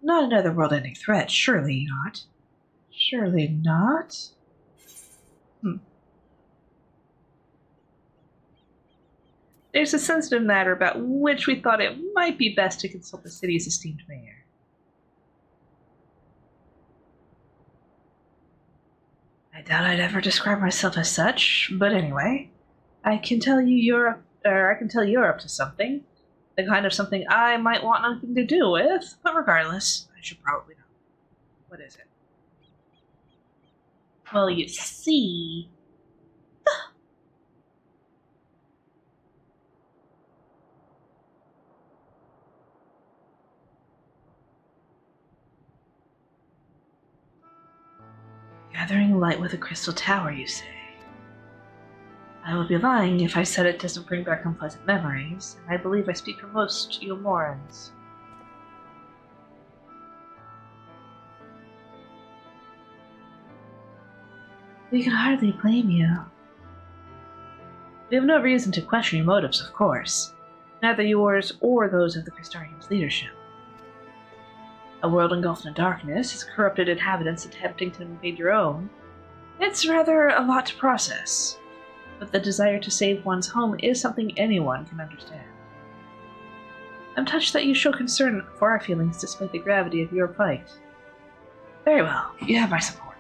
Not another world-ending threat, surely not. Surely not? There's a sensitive matter about which we thought it might be best to consult the city's esteemed mayor. I doubt I'd ever describe myself as such, but anyway, I can tell you're up to something. The kind of something I might want nothing to do with, but regardless, I should probably know. What is it? Well, you see... Gathering light with a crystal tower, you say? I would be lying if I said it doesn't bring back unpleasant memories, and I believe I speak for most Yulmorans. We can hardly blame you. We have no reason to question your motives, of course. Neither yours or those of the Crystarian's leadership. A world engulfed in darkness, its corrupted inhabitants attempting to invade your own. It's rather a lot to process, but the desire to save one's home is something anyone can understand. I'm touched that you show concern for our feelings despite the gravity of your plight. Very well, you have my support.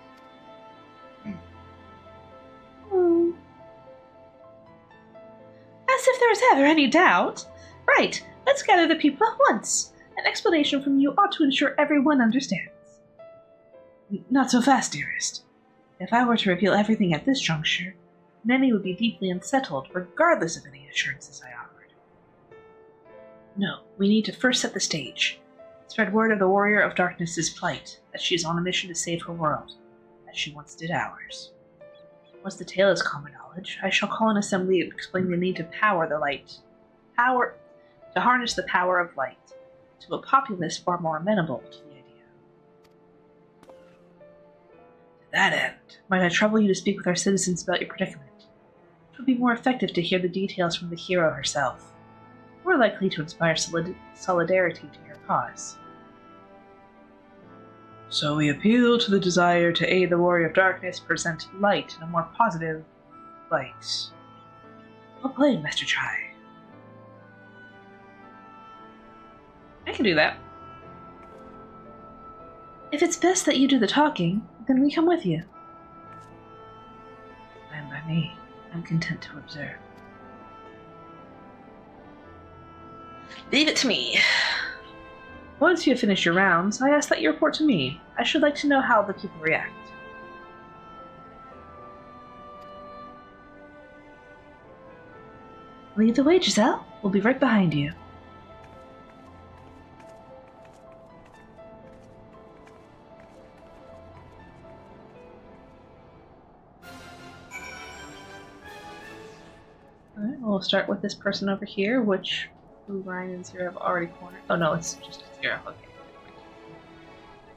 As if there was ever any doubt. Right, let's gather the people at once. An explanation from you ought to ensure everyone understands. Not so fast, dearest. If I were to reveal everything at this juncture, many would be deeply unsettled, regardless of any assurances I offered. No, we need to first set the stage. Spread word of the Warrior of Darkness's plight, that she is on a mission to save her world, as she once did ours. Once the tale is common knowledge, I shall call an assembly and explain the need to power the light. To harness the power of light, to a populace far more amenable to the idea. To that end, might I trouble you to speak with our citizens about your predicament? It would be more effective to hear the details from the hero herself, more likely to inspire solidarity to your cause. So we appeal to the desire to aid the Warrior of Darkness present light in a more positive light. Well played, Master Chai. I can do that. If it's best that you do the talking, then we come with you. Fine by me. I'm content to observe. Leave it to me. Once you have finished your rounds, I ask that you report to me. I should like to know how the people react. Lead the way, Giselle. We'll be right behind you. Alright, we'll start with this person over here, which Who Ryan and Zero have already cornered. Oh no, it's just Zero. Okay.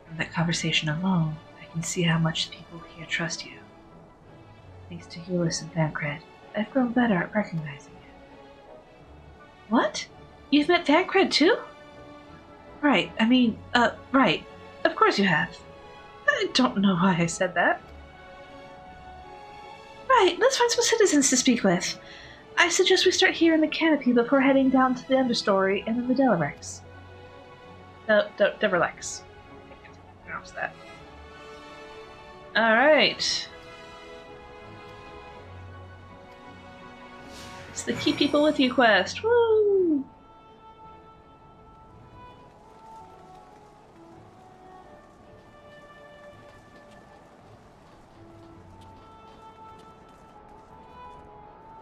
From that conversation alone, I can see how much the people here trust you. Thanks to Euless and Thancred, I've grown better at recognizing it. What? You've met Thancred too? Right, right. Of course you have. I don't know why I said that. Right, let's find some citizens to speak with. I suggest we start here in the canopy before heading down to the understory and then the Delarex. Deverlex. I can't pronounce that. Alright. It's the Keep People With You quest. Woo!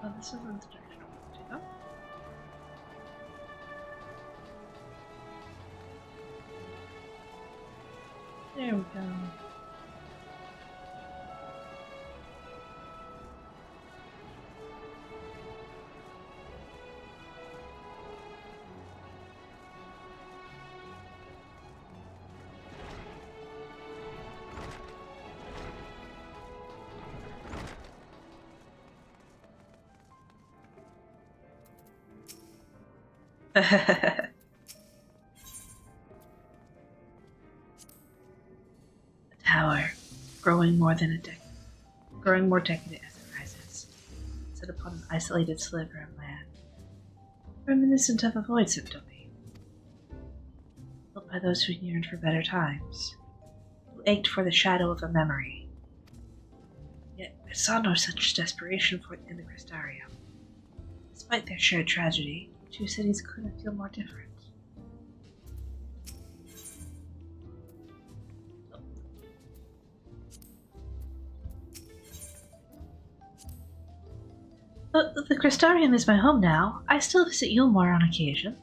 Oh, this isn't the direction I want to go. There we go. The tower, growing more decadent as it rises, set upon an isolated sliver of land, reminiscent of a void domain, built by those who yearned for better times, who ached for the shadow of a memory. Yet I saw no such desperation in the Crystarium. Despite their shared tragedy, two cities couldn't feel more different. But the Crystarium is my home now. I still visit Yulmore on occasion.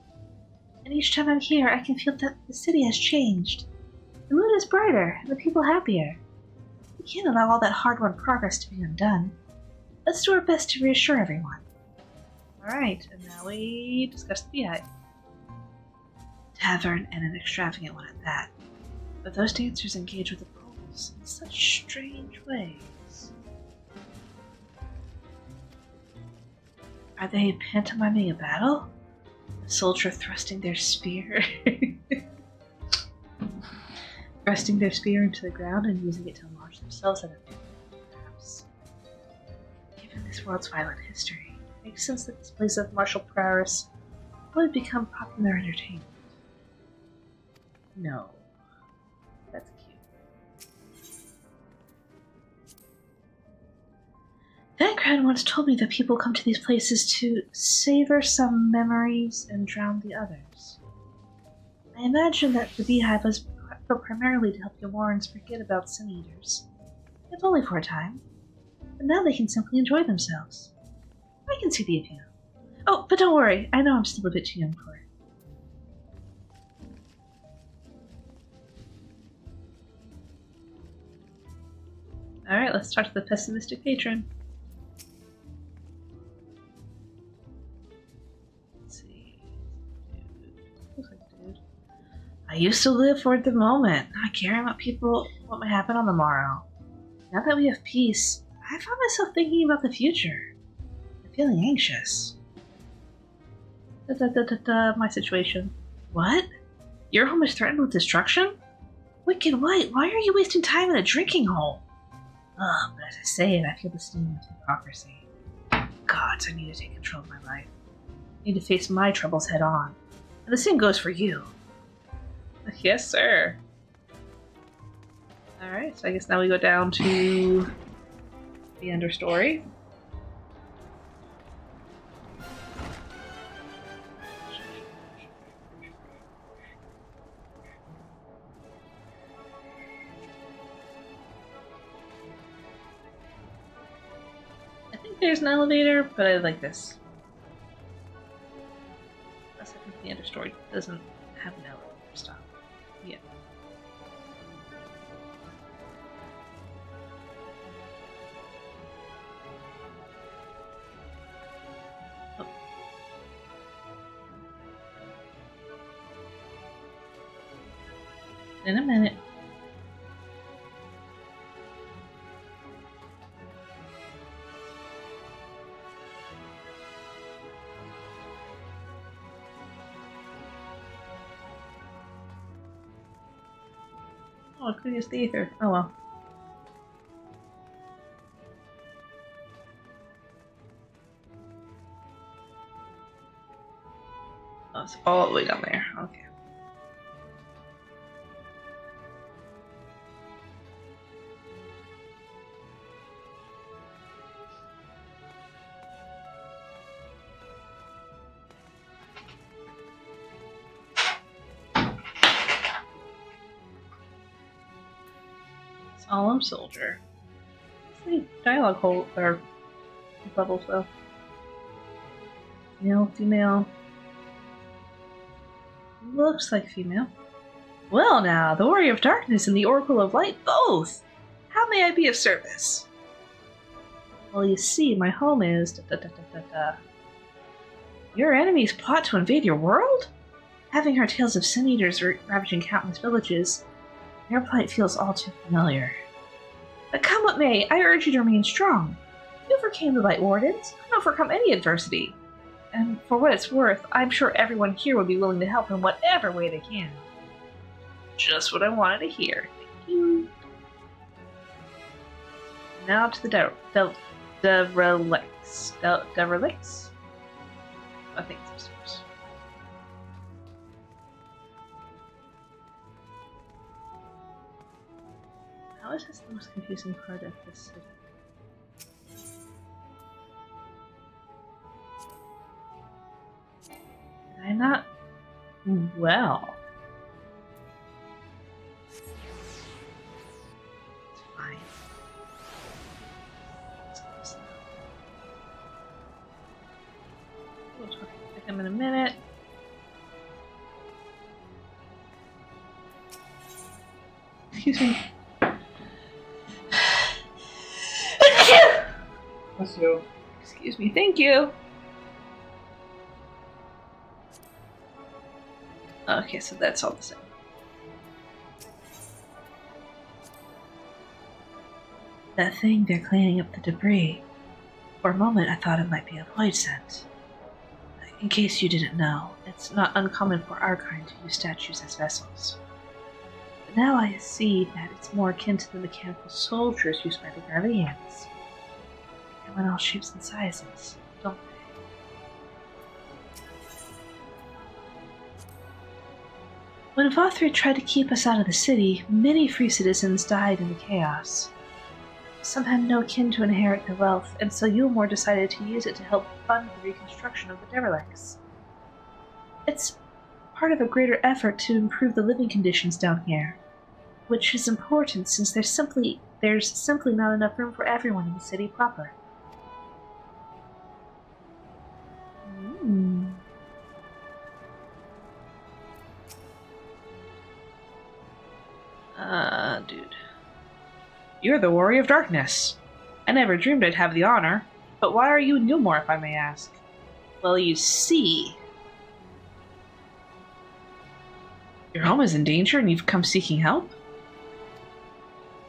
And each time I'm here, I can feel that the city has changed. The mood is brighter, and the people happier. We can't allow all that hard-won progress to be undone. Let's do our best to reassure everyone. Alright, and now we discuss the Beehive. Tavern, and an extravagant one at that. But those dancers engage with the poles in such strange ways. Are they pantomiming a battle? A soldier thrusting their spear into the ground and using it to launch themselves at a perhaps. Given this world's violent history, it makes sense that displays of martial prowess would become popular entertainment. No. That's cute. Thancred once told me that people come to these places to savor some memories and drown the others. I imagine that the Beehive was built primarily to help Yomorans forget about Sin Eaters. If only for a time. But now they can simply enjoy themselves. I can see the appeal. Oh, but don't worry, I know I'm still a bit too young for it. Alright, let's talk to the pessimistic patron. Let's see. Looks like a dude. I used to live for the moment, not caring what might happen on the morrow. Now that we have peace, I found myself thinking about the future. I'm feeling anxious. My situation. What? Your home is threatened with destruction? Wicked White, why are you wasting time in a drinking hole? Ugh, but as I say it, I feel the sting of hypocrisy. Gods, I need to take control of my life. I need to face my troubles head on. And the same goes for you. Yes, sir. Alright, so I guess now we go down to the understory. I think there's an elevator, but I like this. Plus, I think the understory doesn't have an elevator stop. Yeah. In a minute. Oh, I could use the ether. Oh well. Oh, it's all the way down there. Okay. Solemn soldier. What's the dialogue hole or bubbles though? Male, female. Looks like female. Well now, the Warrior of Darkness and the Oracle of Light both! How may I be of service? Well, you see, my home is... Your enemies plot to invade your world? Having heard tales of Sin Eaters ravaging countless villages, their plight feels all too familiar. But come what may, I urge you to remain strong. You overcame the Light Wardens. You can overcome any adversity. And for what it's worth, I'm sure everyone here would be willing to help in whatever way they can. Just what I wanted to hear. Thank you. Now to the derelicts. Derelicts? I think it's upstairs. How is this the most confusing part of this city? Did I not? Well. It's fine. It's close enough. We'll talk to him in a minute. Excuse me. Bless you. Excuse me, thank you. Okay, so that's all the same. That thing, they're cleaning up the debris. For a moment, I thought it might be a void scent. In case you didn't know, it's not uncommon for our kind to use statues as vessels. But now I see that it's more akin to the mechanical soldiers used by the Guardians. They come in all shapes and sizes, don't they? When FFXIV tried to keep us out of the city, many free citizens died in the chaos. Some had no kin to inherit their wealth, and so Yulmore decided to use it to help fund the reconstruction of the derelicts. It's part of a greater effort to improve the living conditions down here, which is important since there's simply not enough room for everyone in the city proper. Dude. You're the Warrior of Darkness. I never dreamed I'd have the honor, but why are you in Yulmore, if I may ask? Well, you see... Your home is in danger and you've come seeking help?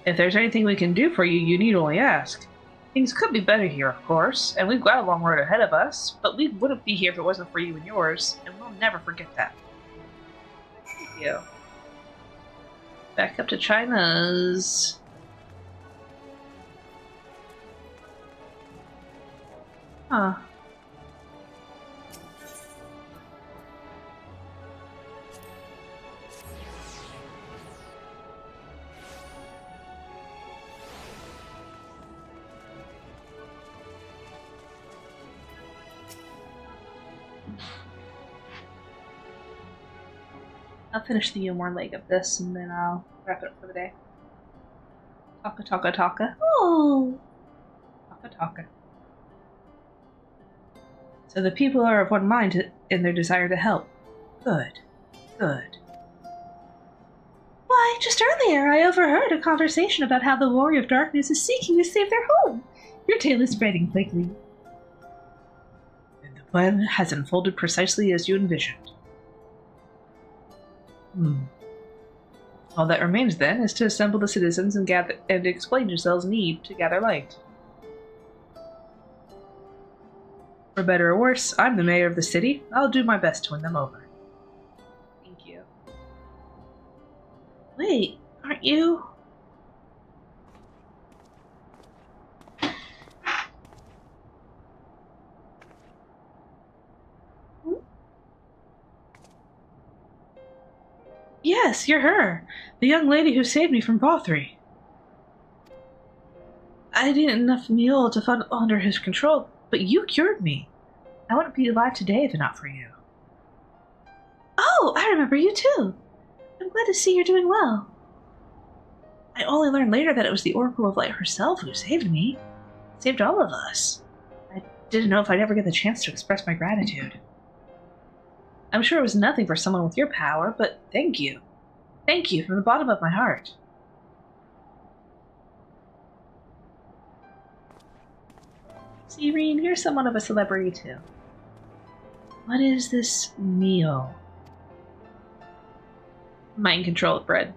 If there's anything we can do for you, you need only ask. Things could be better here, of course, and we've got a long road ahead of us, but we wouldn't be here if it wasn't for you and yours, and we'll never forget that. Thank you. Back up to China's... Huh. I'll finish the Yulmore leg of this and then I'll wrap it up for the day. Taka. Oh! Taka. So the people are of one mind in their desire to help. Good. Why, just earlier I overheard a conversation about how the Warrior of Darkness is seeking to save their home. Your tale is spreading quickly. And the plan has unfolded precisely as you envisioned. All that remains then is to assemble the citizens and explain yourselves' need to gather light. For better or worse, I'm the mayor of the city. I'll do my best to win them over. Thank you. Wait, aren't you? Yes, you're her. The young lady who saved me from Valthree. I didn't enough mule to fall under his control, but you cured me. I wouldn't be alive today if not for you. Oh, I remember you too. I'm glad to see you're doing well. I only learned later that it was the Oracle of Light herself who saved me. Saved all of us. I didn't know if I'd ever get the chance to express my gratitude. I'm sure it was nothing for someone with your power, but thank you. Thank you from the bottom of my heart. See, Reen, you're somewhat of a celebrity too. What is this meal? Mind control of bread.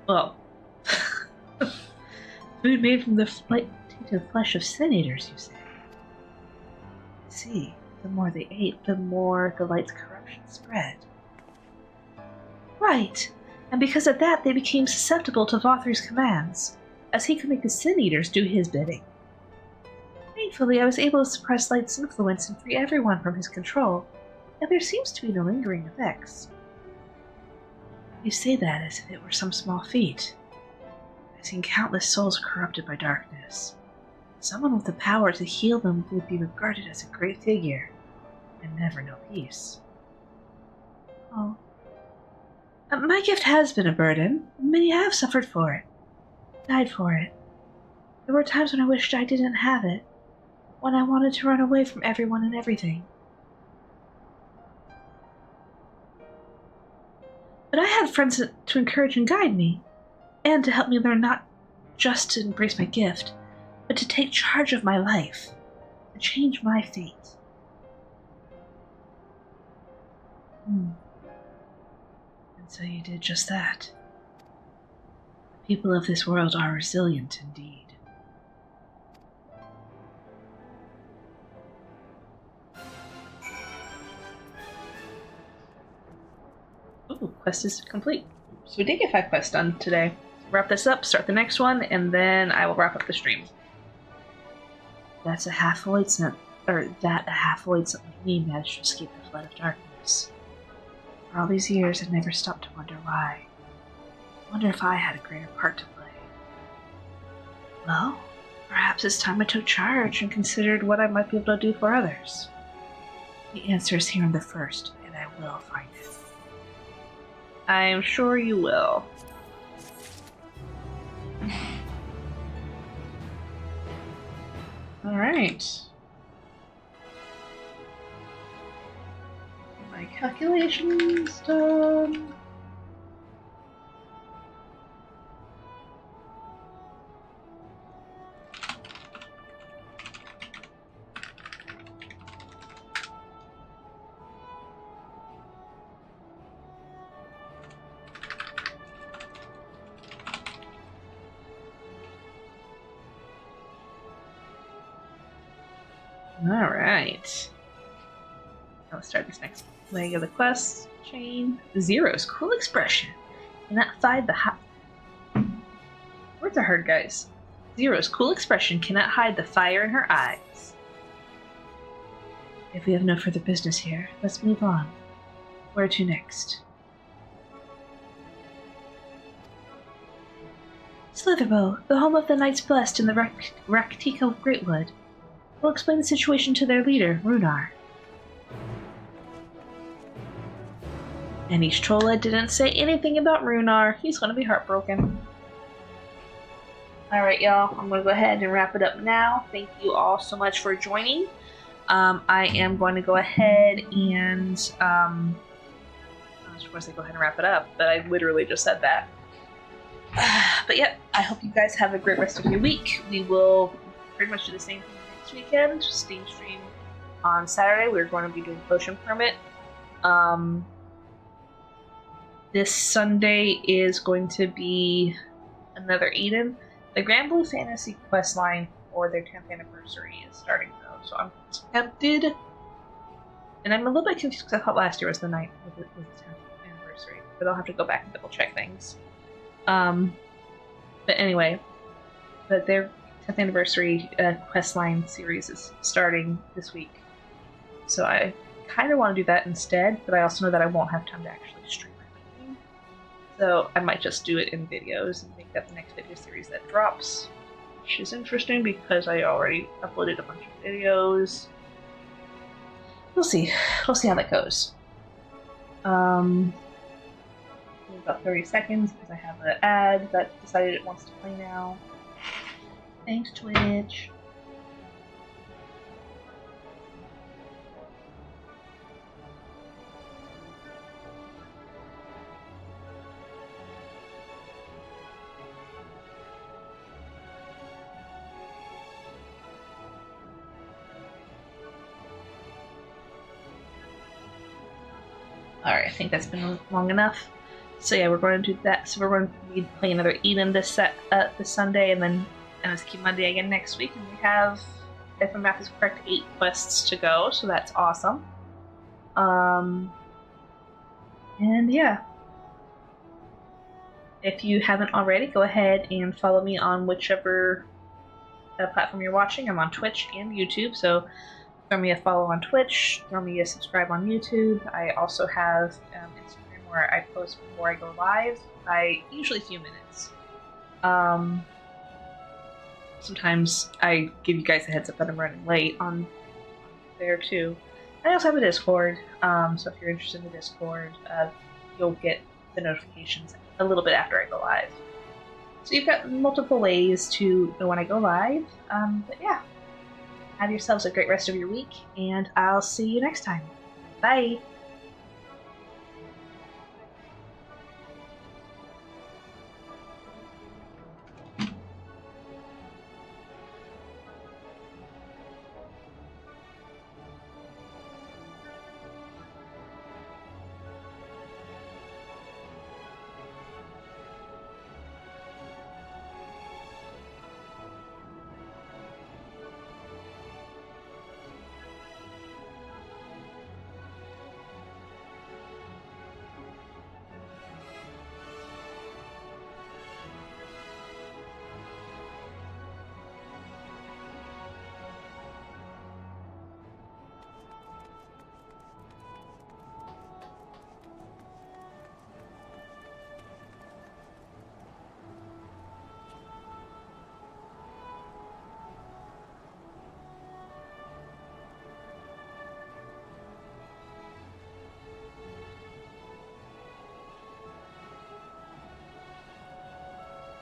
Well, food made from the tainted flesh of sin eaters, you say? See, the more they ate, the more the light's corruption spread. Right, and because of that, they became susceptible to Valthry's commands, as he could make the sin eaters do his bidding. Thankfully, I was able to suppress Light's influence and free everyone from his control, and there seems to be no lingering effects. You say that as if it were some small feat. I've seen countless souls corrupted by darkness. Someone with the power to heal them would be regarded as a great figure, and never know peace. Oh. My gift has been a burden. Many have suffered for it, died for it. There were times when I wished I didn't have it, when I wanted to run away from everyone and everything. But I had friends to encourage and guide me, and to help me learn not just to embrace my gift, but to take charge of my life, and change my fate. And so you did just that. The people of this world are resilient indeed. Ooh, quest is complete. So we did get 5 quests done today. Wrap this up, start the next one, and then I will wrap up the stream. That a half void like me managed to escape the flood of darkness. For all these years, I've never stopped to wonder why. I wonder if I had a greater part to play. Well, perhaps it's time I took charge and considered what I might be able to do for others. The answer is here in the first, and I will find it. I am sure you will. Alright. My calculations done. Alright. Let's start this next leg of the quest chain. Zero's cool expression cannot hide the words are hard, guys. Zero's cool expression cannot hide the fire in her eyes. If we have no further business here, let's move on. Where to next? Slitherbow, the home of the Knights Blessed in the Raktika Greatwood. We'll explain the situation to their leader, Runar. And each Trolla didn't say anything about Runar. He's gonna be heartbroken. Alright, y'all. I'm gonna go ahead and wrap it up now. Thank you all so much for joining. I am going to go ahead and I was going to say go ahead and wrap it up, but I literally just said that. But yeah, I hope you guys have a great rest of your week. We will pretty much do the same thing next weekend. Steam stream on Saturday. We're going to be doing Potion Permit. this Sunday is going to be another Eden. The Grand Blue Fantasy quest line for their 10th anniversary is starting though, so I'm tempted. And I'm a little bit confused because I thought last year was the 9th, was the 10th anniversary, but I'll have to go back and double check things. But anyway, but their 10th anniversary questline series is starting this week, so I kind of want to do that instead, but I also know that I won't have time to actually stream everything, so I might just do it in videos and make that the next video series that drops, which is interesting because I already uploaded a bunch of videos. We'll see how that goes. About 30 seconds because I have an ad that decided it wants to play now. Thanks, Twitch. Alright, I think that's been long enough. So yeah, we're going to do that. So we're going to be playing another Eden this Sunday, and then MSQ Monday again next week. And we have, if my math is correct, 8 quests to go. So that's awesome. And yeah, if you haven't already, go ahead and follow me on whichever platform you're watching. I'm on Twitch and YouTube, so throw me a follow on Twitch, throw me a subscribe on YouTube. I also have Instagram where I post before I go live, by usually a few minutes. Sometimes I give you guys a heads up that I'm running late on there too. I also have a Discord, so if you're interested in the Discord, you'll get the notifications a little bit after I go live. So you've got multiple ways to know when I go live, but yeah. Have yourselves a great rest of your week, and I'll see you next time. Bye!